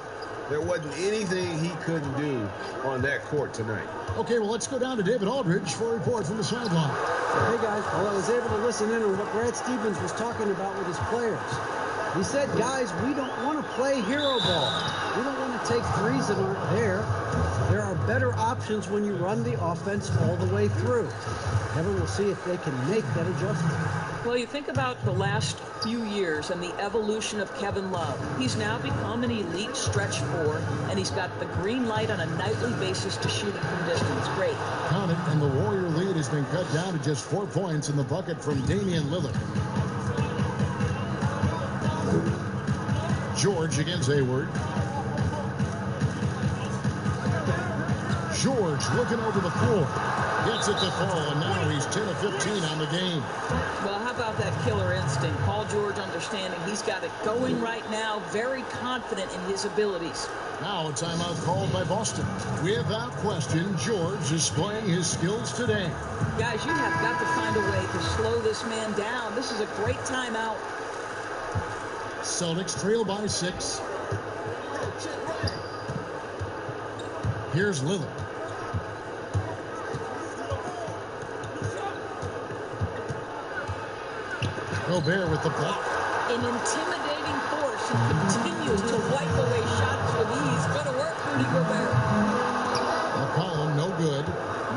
There wasn't anything he couldn't do on that court tonight. Okay, well, let's go down to David Aldridge for a report from the sideline. Hey, guys. Well, I was able to listen in on what Brad Stevens was talking about with his players. He said, guys, we don't want to play hero ball. We don't want to take threes that aren't there. There are better options when you run the offense all the way through. Kevin will see if they can make that adjustment. Well, you think about the last few years and the evolution of Kevin Love. He's now become an elite stretch four, and he's got the green light on a nightly basis to shoot it from distance. Great. Count it, and the Warrior lead has been cut down to just 4 points in the bucket from Damian Lillard. George against Hayward. George looking over the floor. Gets it to fall, and now he's 10 of 15 on the game. Well, how about that killer instinct? Paul George understanding he's got it going right now, very confident in his abilities. Now a timeout called by Boston. Without question, George is playing his skills today. Guys, you have got to find a way to slow this man down. This is a great timeout. Celtics trail by 6. Here's Lillard. Gobert with the block. An intimidating force who continues to wipe away shots with ease. Going to work, Rudy Gobert. McCollum, no good.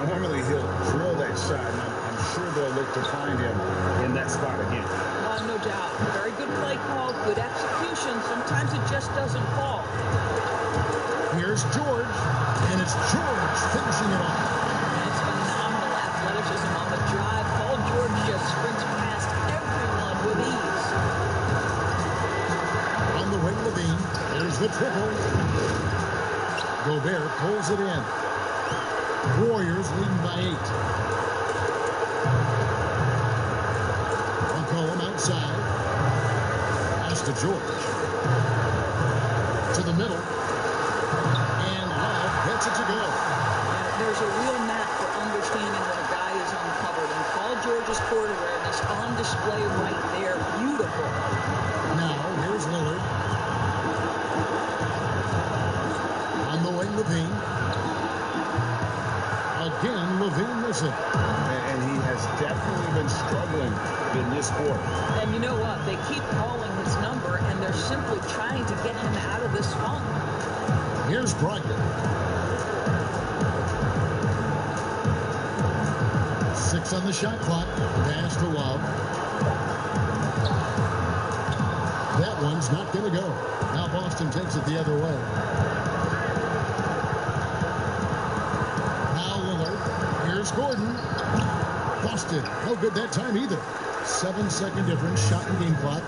Normally he'll drill that shot, and I'm sure they'll look to find him in that spot again. No doubt. Very good play call, good execution. Sometimes it just doesn't fall. Here's George, and it's George finishing it off. That's phenomenal athleticism on the drive. Paul George just sprints past everyone with ease. On the wing, LaVine. There's the triple. Gobert pulls it in. Warriors leading by 8. McCollum outside. Pass to George. To the middle. And Love gets it to go. There's a real knack for understanding when a guy is uncovered. And Paul George's court awareness on display right there. Beautiful. Now, here's Lillard. On the wing, LaVine. Again, LaVine missing. And he has definitely been struggling in this quarter. And you know what? They keep calling his number, and they're simply trying to get him out of this funk. Here's Brogdon. 6 on the shot clock. Pass to Love. That one's not going to go. Now Boston takes it the other way. Now Lillard. Here's Gordon. Busted. No good that time either. 7-second difference. Shot and game clock.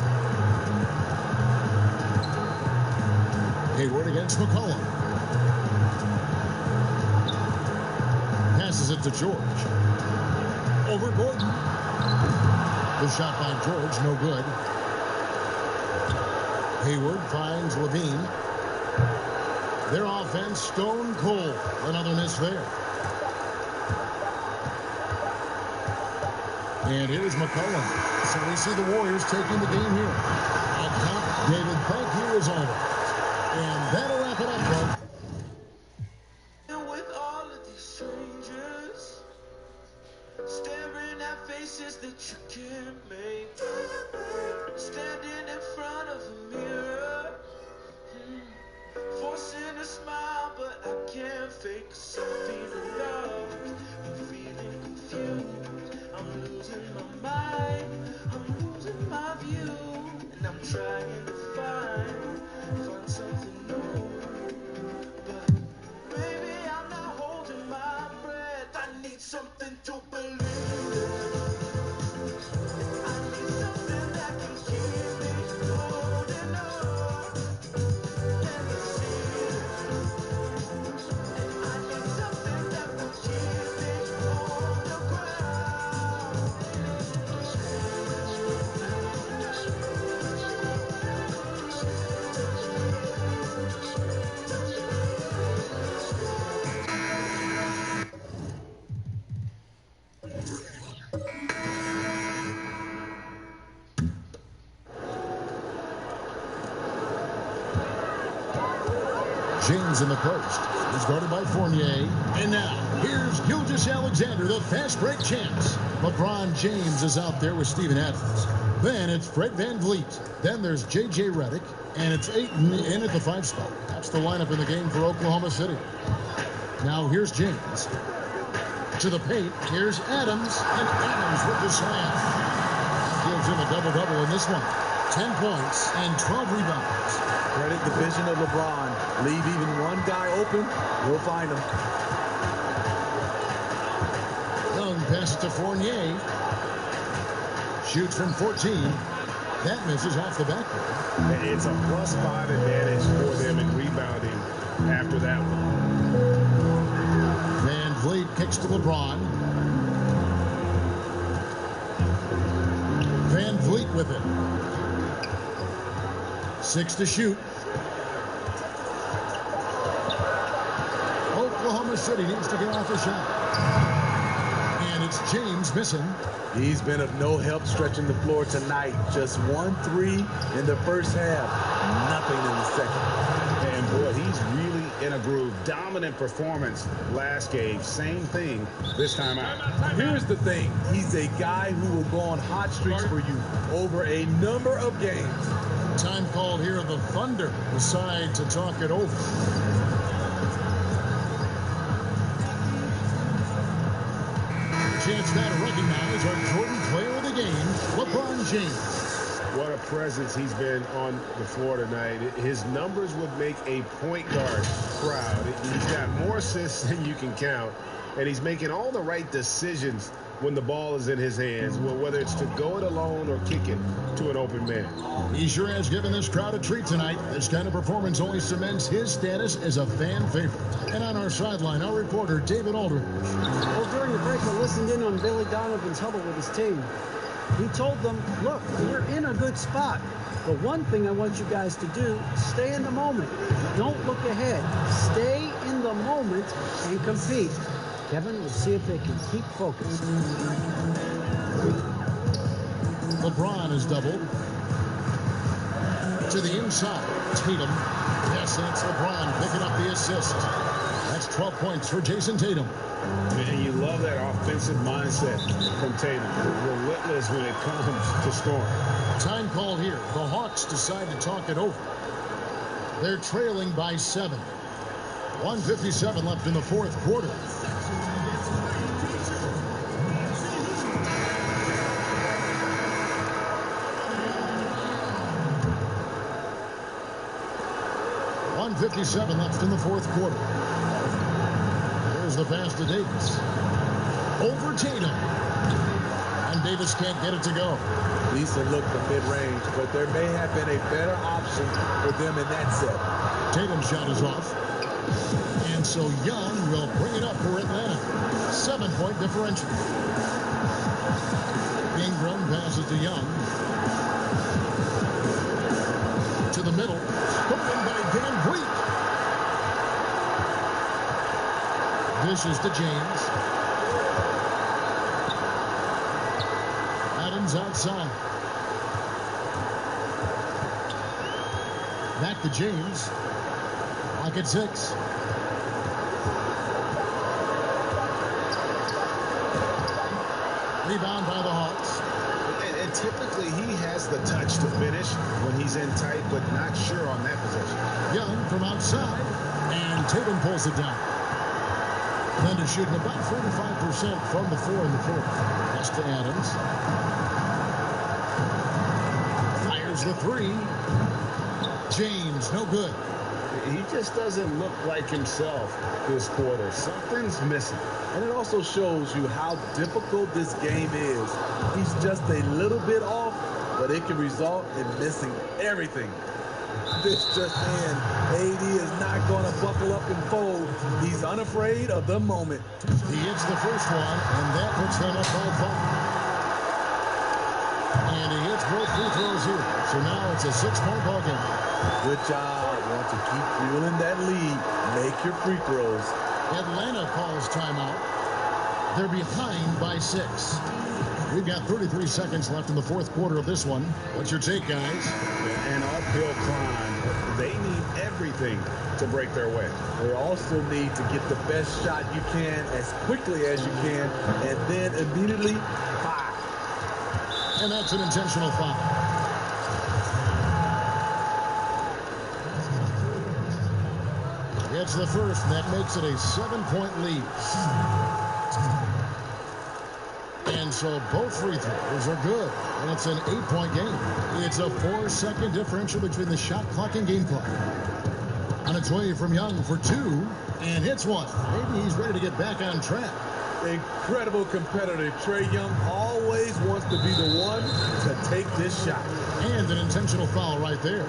Hayward against McCollum. Passes it to George. Over Gordon. The shot by George, no good. Hayward finds Levine. Their offense, stone cold. Another miss there. And here's McCollum. So we see the Warriors taking the game here. And count, David, thank you as always. And that'll wrap it up, folks. And with all of these strangers staring at faces that you can't make, standing in front of a mirror, forcing a smile, but I can't fake, 'cause I'm feeling lost, I'm feeling confused, I'm losing my mind, I'm losing my view, and I'm trying to find something new, but maybe I'm not holding my breath. I need something to believe in. I need something that can keep me holding on. Let me see it. And I need something that will keep me on the ground. James in the post. He's guarded by Fournier. And now, here's Gilgeous-Alexander, the fast break champs. LeBron James is out there with Steven Adams. Then it's Fred VanVleet. Then there's J.J. Redick. And it's Ayton in at the 5 spot. That's the lineup in the game for Oklahoma City. Now here's James. To the paint. Here's Adams. And Adams with the slam. Gives him a double-double in this one. 10 points and 12 rebounds. Credit the vision of LeBron. Leave even one guy open, we'll find him. Young passes to Fournier. Shoots from 14. That misses off the backboard. It's a +5 advantage for them in rebounding after that one. VanVleet kicks to LeBron. VanVleet with it. 6 to shoot. Oklahoma City needs to get off a shot. And it's James missing. He's been of no help stretching the floor tonight. Just 1 3 in the first half. Nothing in the second. And boy, he's really in a groove. Dominant performance last game. Same thing this time out. Here's the thing. He's a guy who will go on hot streaks for you over a number of games. Time called here. The Thunder decide to talk it over. Chance now to recognize our Jordan player of the game, LeBron James. What a presence he's been on the floor tonight. His numbers would make a point guard proud. He's got more assists than you can count, and he's making all the right decisions when the ball is in his hands, whether it's to go it alone or kick it to an open man. He sure has given this crowd a treat tonight. This kind of performance only cements his status as a fan favorite. And on our sideline, our reporter, David Aldridge. Well, during the break, I listened in on Billy Donovan's huddle with his team. He told them, look, we're in a good spot. The one thing I want you guys to do, stay in the moment. Don't look ahead. Stay in the moment and compete. Kevin, we'll see if they can keep focused. LeBron is doubled. To the inside. Tatum. Yes, that's LeBron picking up the assist. That's 12 points for Jason Tatum. And you love that offensive mindset from Tatum. Relentless when it comes to scoring. Time called here. The Hawks decide to talk it over. They're trailing by 7. 1:57 left in the fourth quarter. .57 left in the fourth quarter. Here's the pass to Davis. Over Tatum. And Davis can't get it to go. Lisa looked the mid-range, but there may have been a better option for them in that set. Tatum's shot is off. And so Young will bring it up for Atlanta. 7-point differential. Ingram passes to Young. To the middle. Stolen by Dan Greek. Dishes to James. Adams outside. Back to James. Lock at 6. Rebound by the Hawks. And typically he has the touch to finish when he's in tight, but not sure on that possession. Young from outside, and Tatum pulls it down. Thunder shooting about 45% from the floor in the fourth. That's to Adams. Fires the three. James, no good. He just doesn't look like himself this quarter. Something's missing. And it also shows you how difficult this game is. He's just a little bit off, but it can result in missing everything. This just in, AD is not going to buckle up and fold. He's unafraid of the moment. He hits the first one, and that puts them up by 5. And he hits both free throws here. So now it's a 6-point ball game. Good job. Want to keep fueling that lead. Make your free throws. Atlanta calls timeout. They're behind by 6. We've got 33 seconds left in the fourth quarter of this one. What's your take, guys? An uphill climb. They need everything to break their way. They also need to get the best shot you can as quickly as you can, and then immediately fire. And that's an intentional foul. It's the first, and that makes it a 7-point lead. And so both free throws are good, and it's an 8-point game. It's a 4-second differential between the shot clock and game clock. On its way from Young for 2, and hits one. Maybe he's ready to get back on track. Incredible competitor. Trae Young always wants to be the one to take this shot. And an intentional foul right there.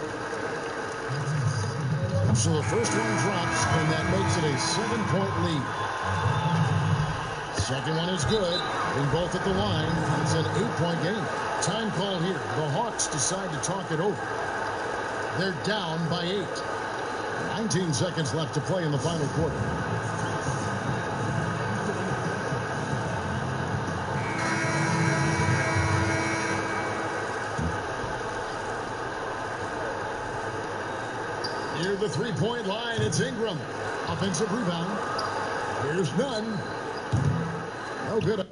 So the first one drops, and that makes it a 7-point lead. Second one is good. In both at the line, it's an 8-point game. Time call here. The Hawks decide to talk it over. They're down by 8. 19 seconds left to play in the final quarter. Near the three-point line, it's Ingram. Offensive rebound. Here's none. No good.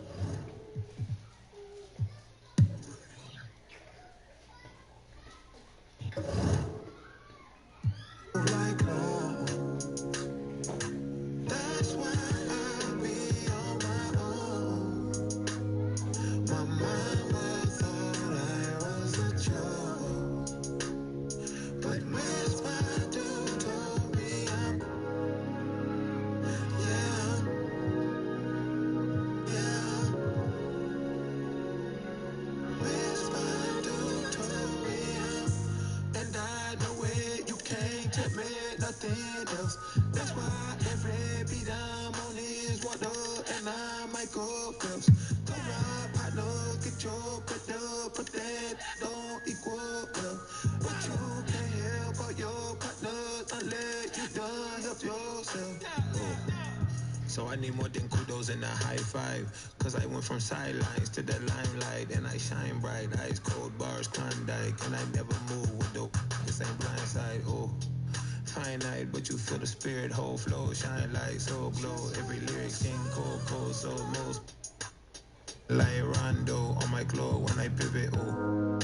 So I need more than kudos and a high five. Cause I went from sidelines to the limelight. And I shine bright, ice cold bars, Klondike. And I never move with the this ain't blindside, oh. Finite, but you feel the spirit, whole flow, shine light, so glow. Every lyric sing cold, cold, so most. Like Rondo on my glow when I pivot, oh.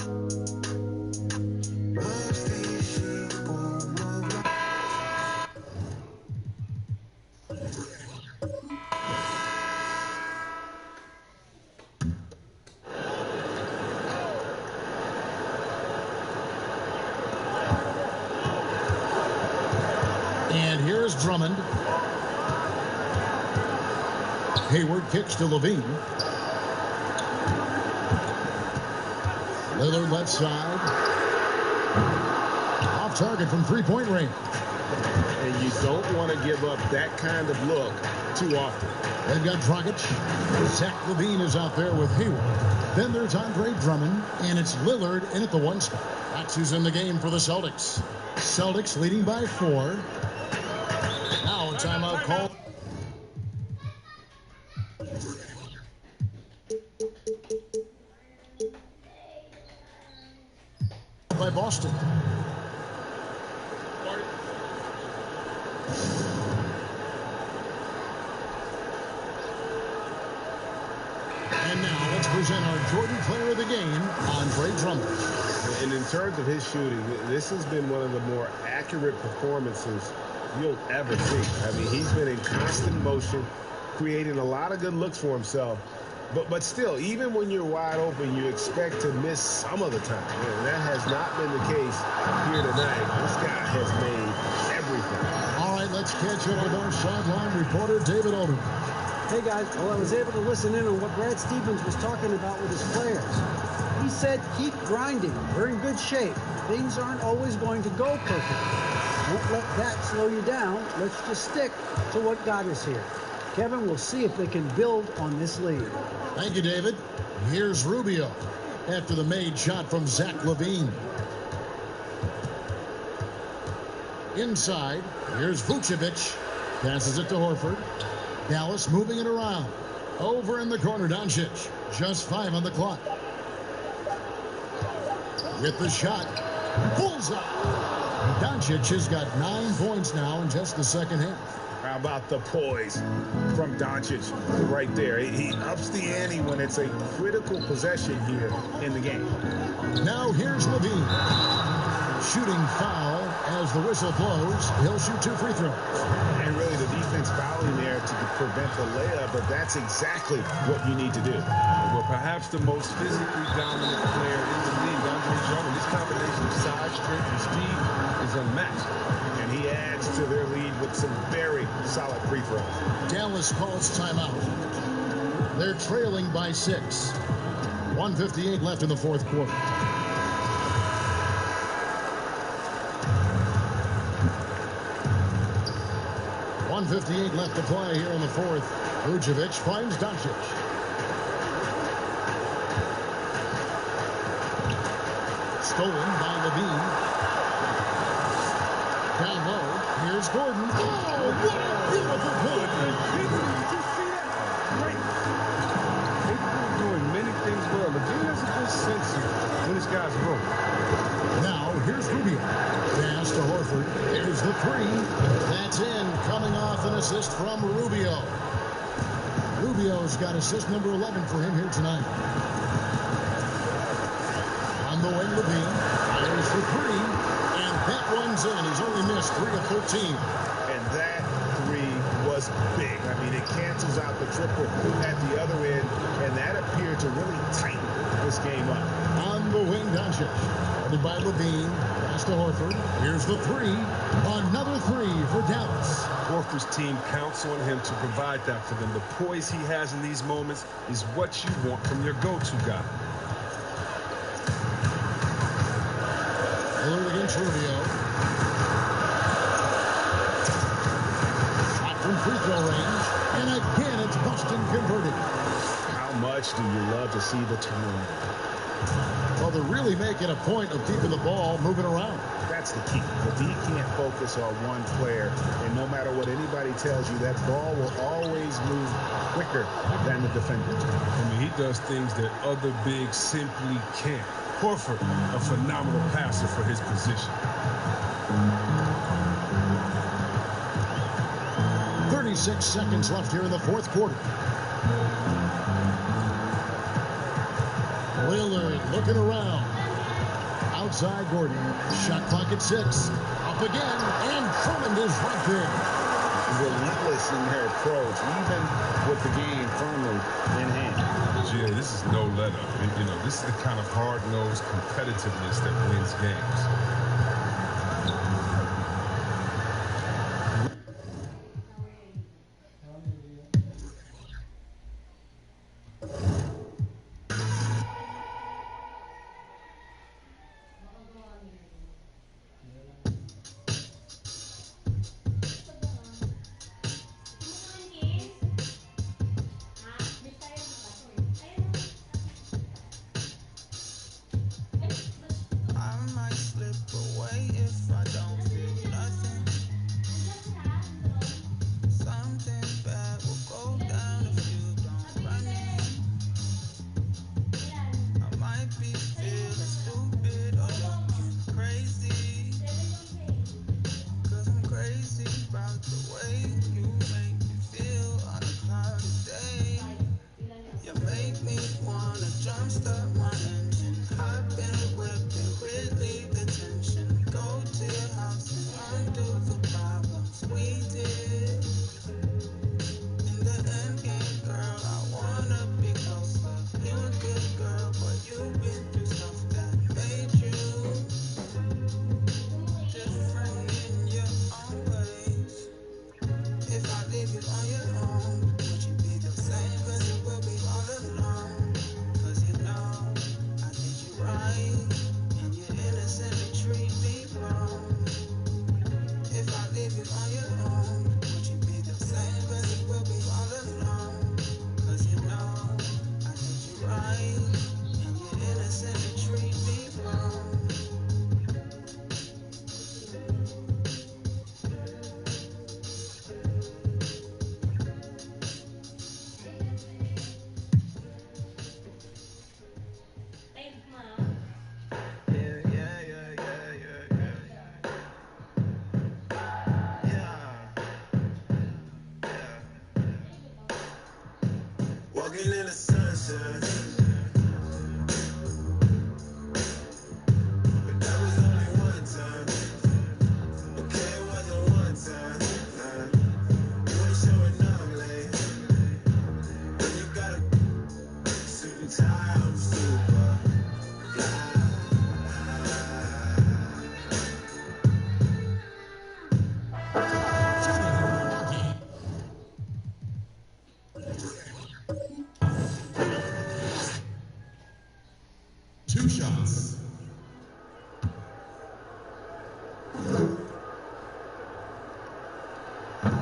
And here's Drummond. Hayward kicks to Levine. Lillard left side. Off target from three-point range. And you don't want to give up that kind of look too often. They've got Dragic. Zach LaVine is out there with Hayward. Then there's Andre Drummond, and it's Lillard in at the 1 spot. That's who's in the game for the Celtics. Celtics leading by 4. Now a timeout call. By Boston. And now let's present our Jordan Player of the Game, Andre Drummond. And in terms of his shooting, this has been one of the more accurate performances you'll ever see. I mean, he's been in constant motion, creating a lot of good looks for himself. But still, even when you're wide open, you expect to miss some of the time. And that has not been the case here tonight. This guy has made everything. All right, let's catch up with our sideline reporter, David Alden. Hey, guys. Well, I was able to listen in on what Brad Stevens was talking about with his players. He said, keep grinding. We're in good shape. Things aren't always going to go perfectly. Don't let that slow you down. Let's just stick to what got us here. Kevin, we'll see if they can build on this lead. Thank you, David. Here's Rubio after the made shot from Zach LaVine. Inside, here's Vucevic. Passes it to Horford. Dallas moving it around. Over in the corner, Doncic. Just 5 on the clock. With the shot. Bullseye. Doncic has got 9 points now in just the second half. How about the poise from Doncic right there? He ups the ante when it's a critical possession here in the game. Now here's LaVine. Shooting foul as the whistle blows. He'll shoot 2 free throws. And really the defense fouling there to prevent the layup, but that's exactly what you need to do. Well, perhaps the most physically dominant player in the league, Andre Drummond. This combination of size, strength, and speed is unmatched. And he adds to their lead with some very solid free throws. Dallas calls timeout. They're trailing by 6. 1:58 left in the fourth quarter. .158 left to play here in the fourth. Vucevic finds Doncic. Stolen by LaVine. Down low. Here's Gordon. Oh, what a beautiful play. Did you see that? Great. They're doing many things well. LaVine has a good sense of when his guys broke. Now, here's Rubio. Pass to Horford. Here's the 3. That's in. Coming off an assist from Rubio. Rubio's got assist number 11 for him here tonight. On the wing, LaVine. Fires for 3. And that one's in. He's only missed 3 of 13. And that 3 was big. I mean, it cancels out the triple at the other end, and that appeared to really tighten this game up. On the wing, Doncic. Guarded by LaVine. Pass to Horford. Here's the 3. Another 3 for Dallas. Horford's team counts on him to provide that for them. The poise he has in these moments is what you want from your go-to guy. Lillard against Rubio. Shot from free throw range. And again, it's Boston converted. How much do you love to see the turnover? Well, they're really making a point of keeping the ball moving around. That's the key. If he can't focus on one player, and no matter what anybody tells you, that ball will always move quicker than the defender. I mean, he does things that other bigs simply can't. Horford, a phenomenal passer for his position. 36 seconds left here in the fourth quarter. Lillard looking around. Outside Gordon. Shot clock at 6. Up again, and Drummond is right there. Relentless in their approach, even with the game firmly in hand. GA, this is no let up. And, you know, this is the kind of hard-nosed competitiveness that wins games.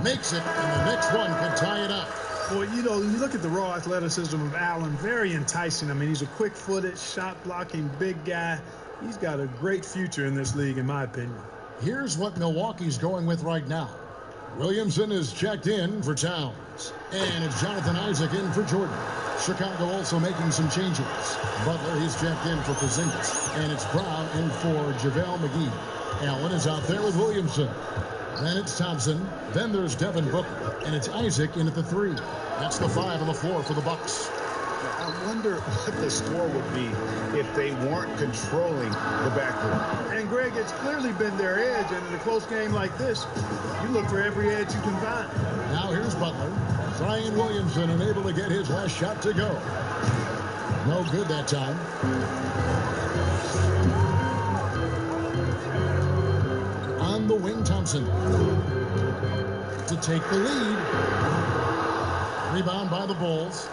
Makes it, and the next one could tie it up. Well, you know, you look at the raw athleticism of Allen, very enticing. I mean, he's a quick-footed, shot-blocking big guy. He's got a great future in this league, in my opinion. Here's what Milwaukee's going with right now. Williamson is checked in for Towns. And it's Jonathan Isaac in for Jordan. Chicago also making some changes. Butler, he's checked in for Porzingis. And it's Brown in for JaVale McGee. Allen is out there with Williamson. Then it's Thompson. Then there's Devin Booker. And it's Isaac in at the 3. That's the 5 on the floor for the Bucks. I wonder what the score would be if they weren't controlling the backcourt. And, Greg, it's clearly been their edge. And in a close game like this, you look for every edge you can find. Now here's Butler. Trying Williamson, and able to get his last shot to go. No good that time. On the wing, Thompson. To take the lead. Rebound by the Bulls.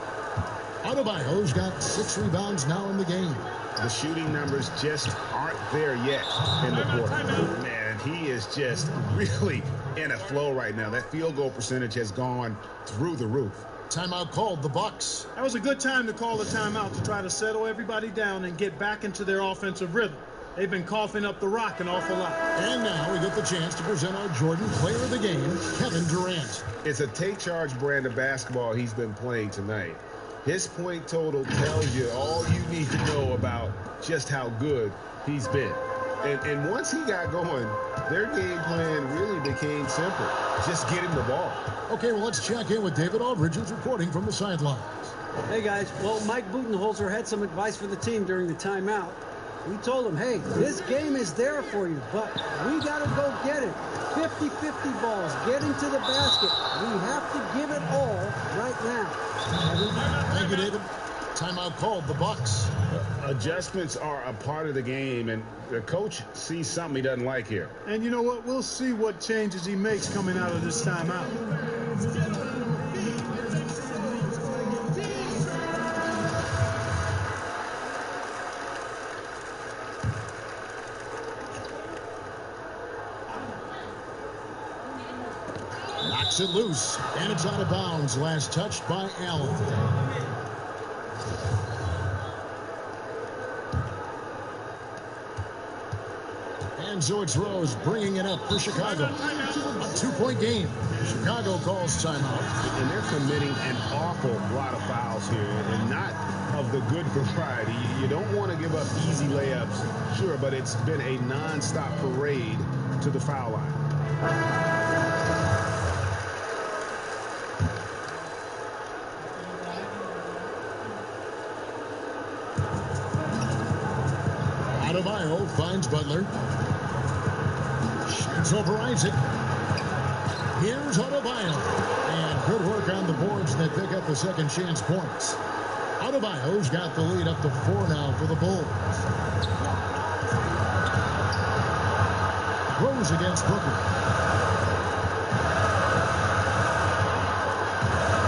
Adebayo's got 6 rebounds now in the game. The shooting numbers just aren't there yet in the quarter. Man, he is just really in a flow right now. That field goal percentage has gone through the roof. Timeout called, the Bucks. That was a good time to call a timeout to try to settle everybody down and get back into their offensive rhythm. They've been coughing up the rock an awful lot. And now we get the chance to present our Jordan Player of the Game, Kevin Durant. It's a take-charge brand of basketball he's been playing tonight. His point total tells you all you need to know about just how good he's been. And once he got going, their game plan really became simple. Just get him the ball. Okay, well, let's check in with David Aldridge, who's reporting from the sidelines. Hey, guys. Well, Mike Budenholzer had some advice for the team during the timeout. We told him, hey, this game is there for you, but we got to go get it. 50-50 balls, getting to the basket. We have to give it all right now. Thank you, David. Timeout called, the Bucks. Adjustments are a part of the game, and the coach sees something he doesn't like here. And you know what? We'll see what changes he makes coming out of this timeout. Knocks it loose, and it's out of bounds. Last touched by Allen. And so it's Rose bringing it up for Chicago. A 2-point game. Chicago calls timeout. And they're committing an awful lot of fouls here, and not of the good variety. You don't want to give up easy layups, sure, but it's been a nonstop parade to the foul line. Adebayo finds Butler. Shoots over Isaac. Here's Adebayo. And good work on the boards that pick up the second chance points. Adebayo's got the lead up to 4 now for the Bulls. Rose against Booker.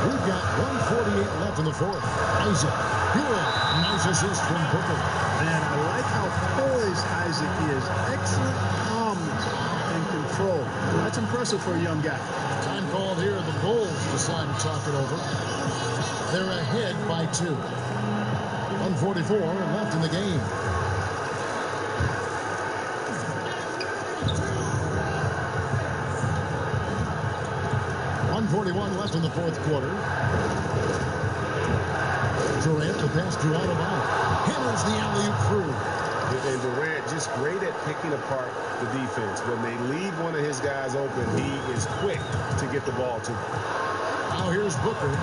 We've got 1:48 left in the fourth. Isaac. Good. Nice assist from Booker. Man, I like how poised Isaac is. Excellent calmness and control. That's impressive for a young guy. Time called here. The Bulls decide to talk it over. They're ahead by 2. 1:44 left in the game. .41 left in the fourth quarter. Durant to pass to Adebayo. Hammers the alley-oop through. And Durant just great at picking apart the defense. When they leave one of his guys open, he is quick to get the ball to him. Now here's Booker.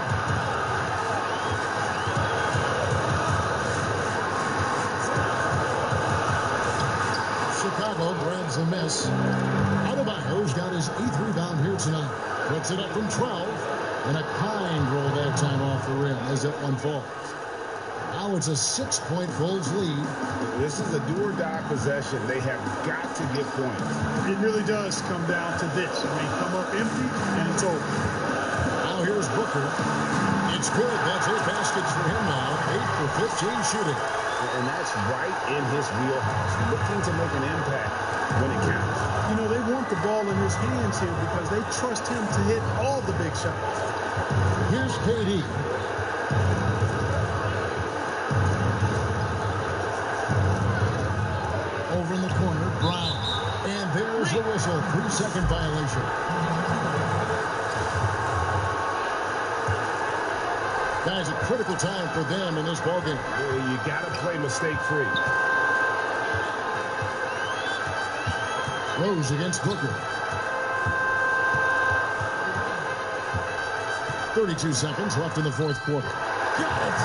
Chicago grabs the miss. Adebayo's got his 8th rebound here tonight. Puts it up from 12. And a kind roll that time off the rim as that one falls. Now it's a 6-point Bulls lead. This is a do-or-die possession. They have got to get points. It really does come down to this. I mean, come up empty, and it's over. Now here's Booker. It's good. That's 8 baskets for him now. 8 for 15 shooting. And that's right in his wheelhouse. Looking to make an impact when it counts. You know, they want want the ball in his hands here because they trust him to hit all the big shots. Here's KD. Over in the corner, Brown. And there's the whistle. 3-second violation. Guys, a critical time for them in this ballgame. You got to play mistake-free. Rose against Booker. 32 seconds left in the fourth quarter. Got it!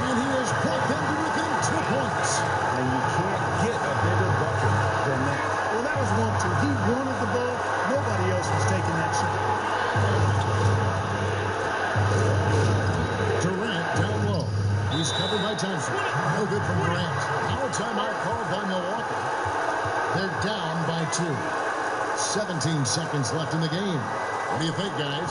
And he has brought them to within 2 points. And you can't get a bigger bucket than that. Well, that was 1-2. He wanted the ball. Nobody else was taking that shot. Durant down low. He's covered by Thompson. No good from Durant. Now a timeout called by Milwaukee. They're down by 2. 17 seconds left in the game. What do you think, guys?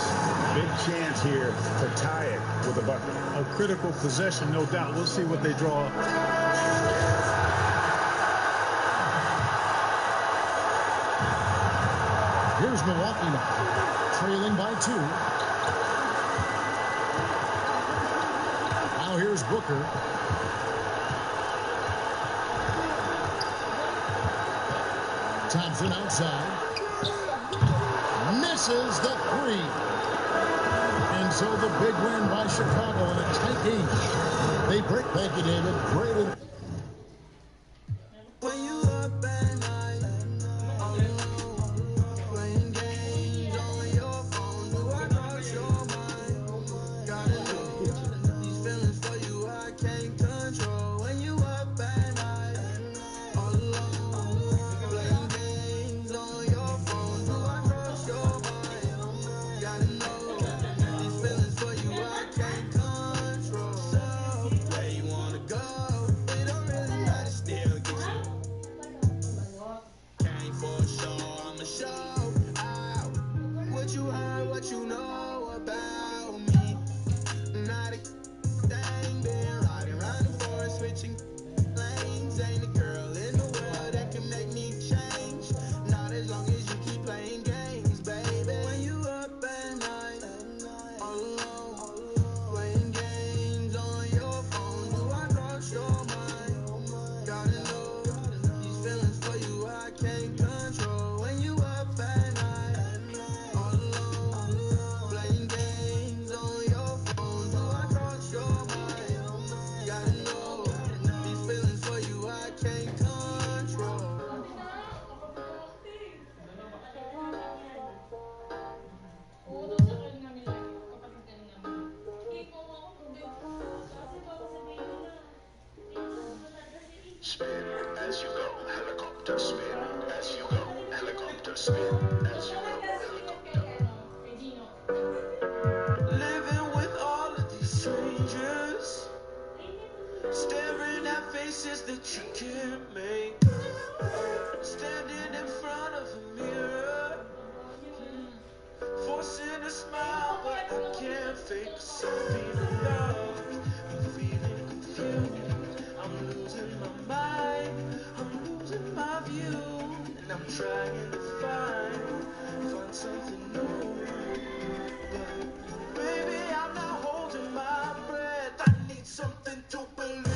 Big chance here to tie it with a bucket. A critical possession, no doubt. We'll see what they draw up. Here's Milwaukee now, trailing by 2. Now here's Booker. Thompson outside. Misses the 3. And so the big win by Chicago in a tight game. They break. Thank you, David. Great. When you up at night, playing games on your phone, do I cross your mind? Gotta know these feelings for you I can't control. When you up at night, all alone, playing games on your phone, do I cross your mind? Gotta know these feelings for you I can't control. So where you wanna go? It don't really matter, still get you. Came for a show, I'ma show out. What you heard, what you know about me. Not a thing, been riding around the forest, switching lanes. Ain't a girl in the world that can make me change. Not as long as you keep playing games, baby. When you up at night, all alone, playing games on your phone, do I cross your mind? Gotta know these feelings for you I can't control. When you up at night, all alone, playing games on your phone, do I cross your mind? Gotta know these feelings for you I can't control. Spin as you go, helicopter spin as you go, helicopter spin as you go, helicopter. Living with all of these strangers, staring at faces that you can't make. Standing in front of a mirror, forcing a smile, but I can't fake. 'Cause I'm feeling lost, I'm feeling confused, I'm losing my mind, I'm losing my view, and I'm trying to find something new. But baby, I'm not holding my breath. I need something to believe in.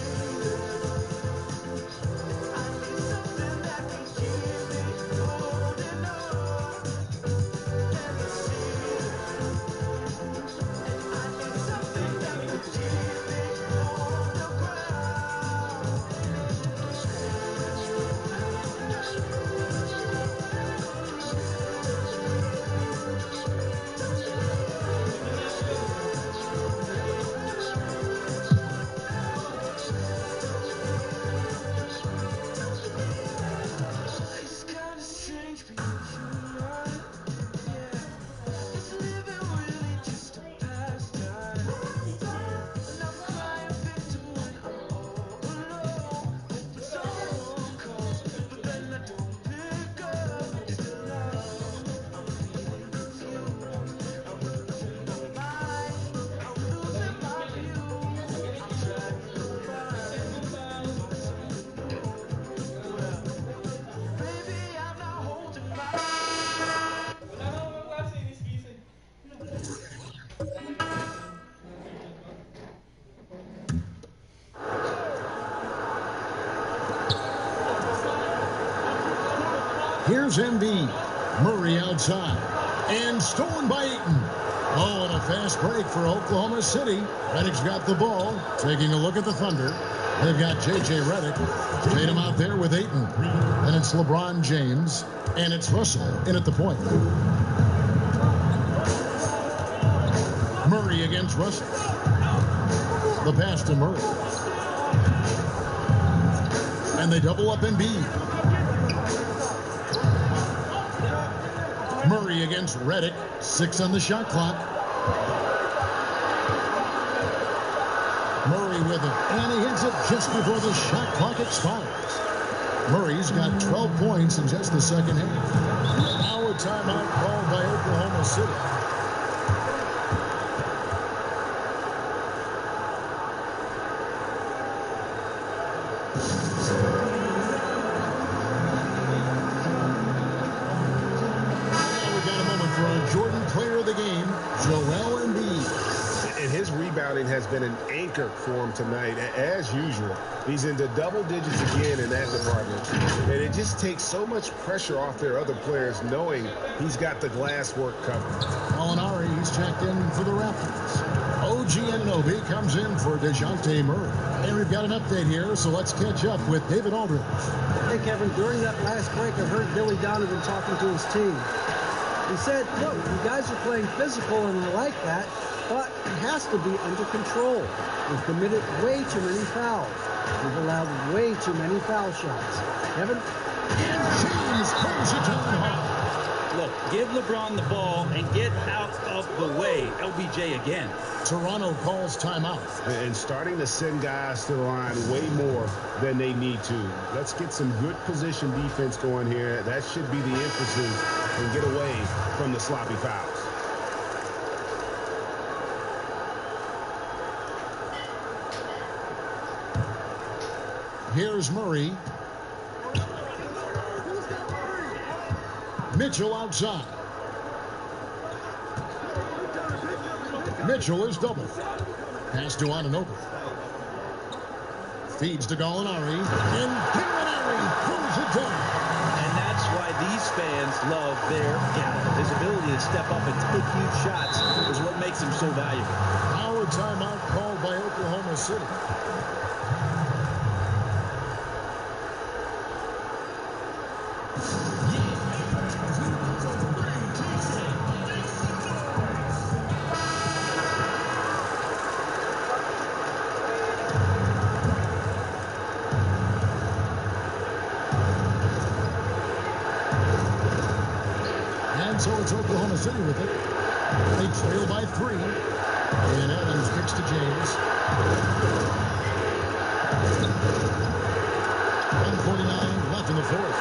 I need something that can keep me holding on. Let me see. I need something that can keep me on the ground. Here's Embiid. Murray outside. And stolen by Ayton. Oh, and a fast break for Oklahoma City. Redick's got the ball. Taking a look at the Thunder. They've got J.J. Redick. Tatum out there with Ayton. And it's LeBron James. And it's Russell in at the point. Murray against Russell. The pass to Murray. And they double up Embiid. Murray against Redick. 6 on the shot clock. Murray with it. And he hits it just before the shot clock expires. Murray's got 12 points in just the second half. Now a timeout called by Oklahoma City. Has been an anchor for him tonight, as usual. He's into double digits again in that department. And it just takes so much pressure off their other players knowing he's got the glass work covered. Molinari, he's checked in for the Raptors. OG Anunoby comes in for DeJounte Murray. And we've got an update here, so let's catch up with David Aldridge. Hey, Kevin, during that last break, I heard Billy Donovan talking to his team. He said, look, you guys are playing physical, and I like that. But it has to be under control. We've committed way too many fouls. We've allowed way too many foul shots. Kevin? And James pulls it down hard. Look, give LeBron the ball and get out of the way. LBJ again. Toronto calls timeout. And starting to send guys to the line way more than they need to. Let's get some good position defense going here. That should be the emphasis and get away from the sloppy fouls. Here's Murray. Mitchell outside. Mitchell is double. Pass to Anunoby. Feeds to Gallinari. And Gallinari pulls it down. And that's why these fans love their guy. His ability to step up and take huge shots is what makes him so valuable. Now a timeout called by Oklahoma City. So it's Oklahoma City with it. They trail by 3. And Adams kicks to James. 1:49 left in the fourth.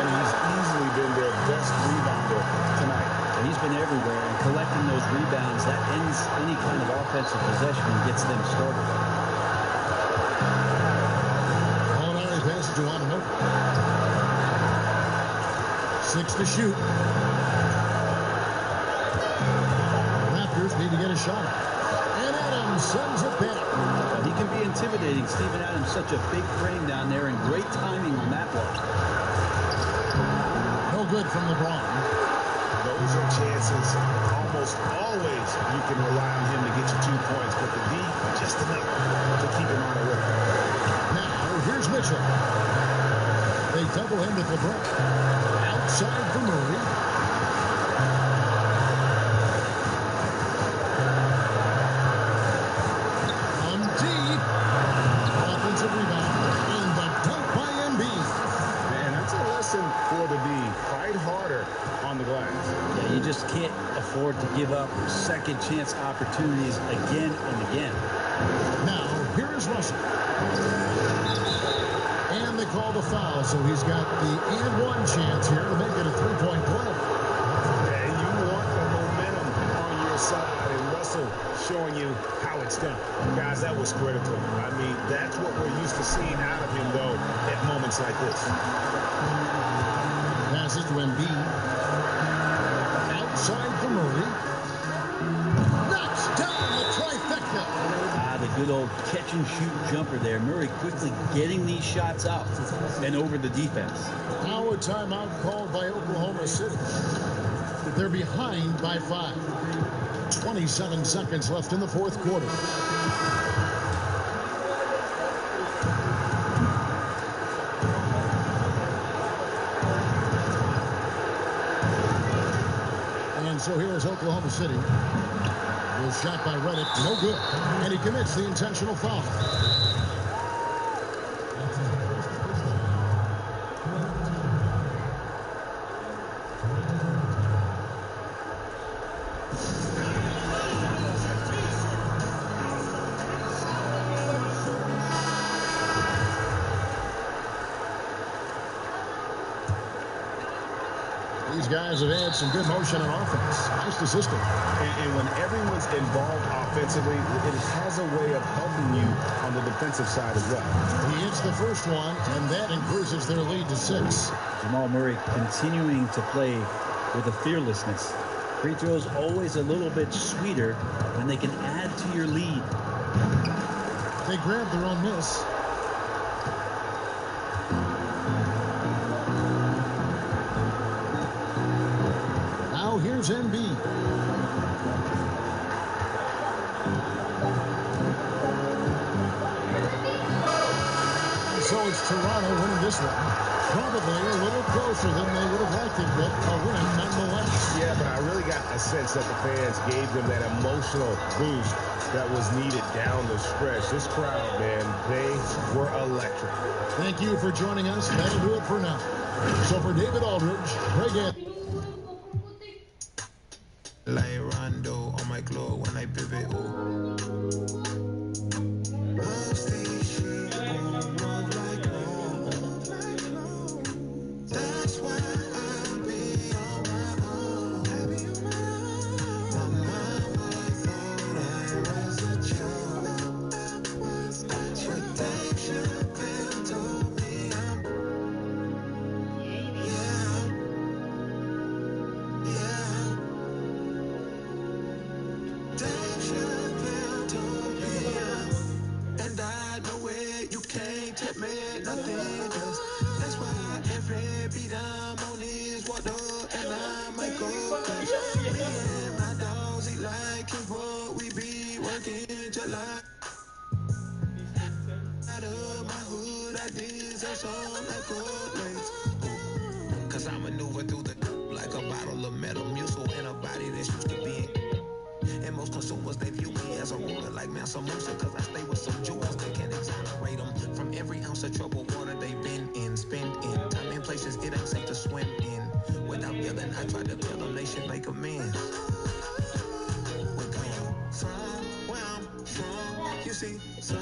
And he's easily been their best rebounder tonight. And he's been everywhere. And collecting those rebounds, that ends any kind of offensive possession and gets them started. Molinari passes to Anunoby. 6 to shoot. Need to get a shot. And Adams sends it back. He can be intimidating. Steven Adams, such a big frame down there, and great timing on that ball. No good from LeBron. Those are chances almost always you can rely on him to get you 2 points, but the D, just enough to keep him on the way. Now, here's Mitchell. They double him with LeBron. Outside for Murray. You just can't afford to give up second chance opportunities again and again. Now, here is Russell. And they call the foul, so he's got the and one chance here to make it a 3-point play. And you want the momentum on your side, and Russell showing you how it's done. Guys, that was critical. I mean, that's what we're used to seeing out of him, though, at moments like this. Passes to Embiid. Outside for Murray. Knocks down the trifecta. The good old catch-and-shoot jumper there. Murray quickly getting these shots out and over the defense. Now a timeout called by Oklahoma City. They're behind by 5. 27 seconds left in the fourth quarter. And so here is Oklahoma City. Was shot by Reddick, no good. And he commits the intentional foul. These guys have had some good motion on offense. Nice to system. And when everyone's involved offensively, it has a way of helping you on the defensive side as well. He hits the first one, and that increases their lead to 6. Jamal Murray continuing to play with a fearlessness. Free throws always a little bit sweeter when they can add to your lead. They grab their own miss. Here's Embiid. So it's Toronto winning this one. Probably a little closer than they would have liked it, but a win nonetheless. Yeah, but I really got a sense that the fans gave them that emotional boost that was needed down the stretch. This crowd, man, they were electric. Thank you for joining us. That'll do it for now. So for David Aldridge, Greg Anthony. Like Rondo on my glow when I pivot. That's why I'll be on my own. My mama thought I was a joke. But Dave Chappelle told me I'm Dave Chappelle told me and I know it, you can't tell me nothing else. That's why every beat I'm on is what up and I might go. Cause me and my dogs eat like what we be working July. Out of my hood, I deserve some like gold lace. Cause I maneuver through the like a bottle of metal mucil in a body that's used to being. And most consumers, they view me as a ruler like Mansa Musa. Cause I stay with some jewels, they can't exonerate them from every ounce of troubled water they've been in. Spent in time and places it ain't safe to swim in. Without yelling, I try to tell them they should make amends. We're going from where I'm from, you see, so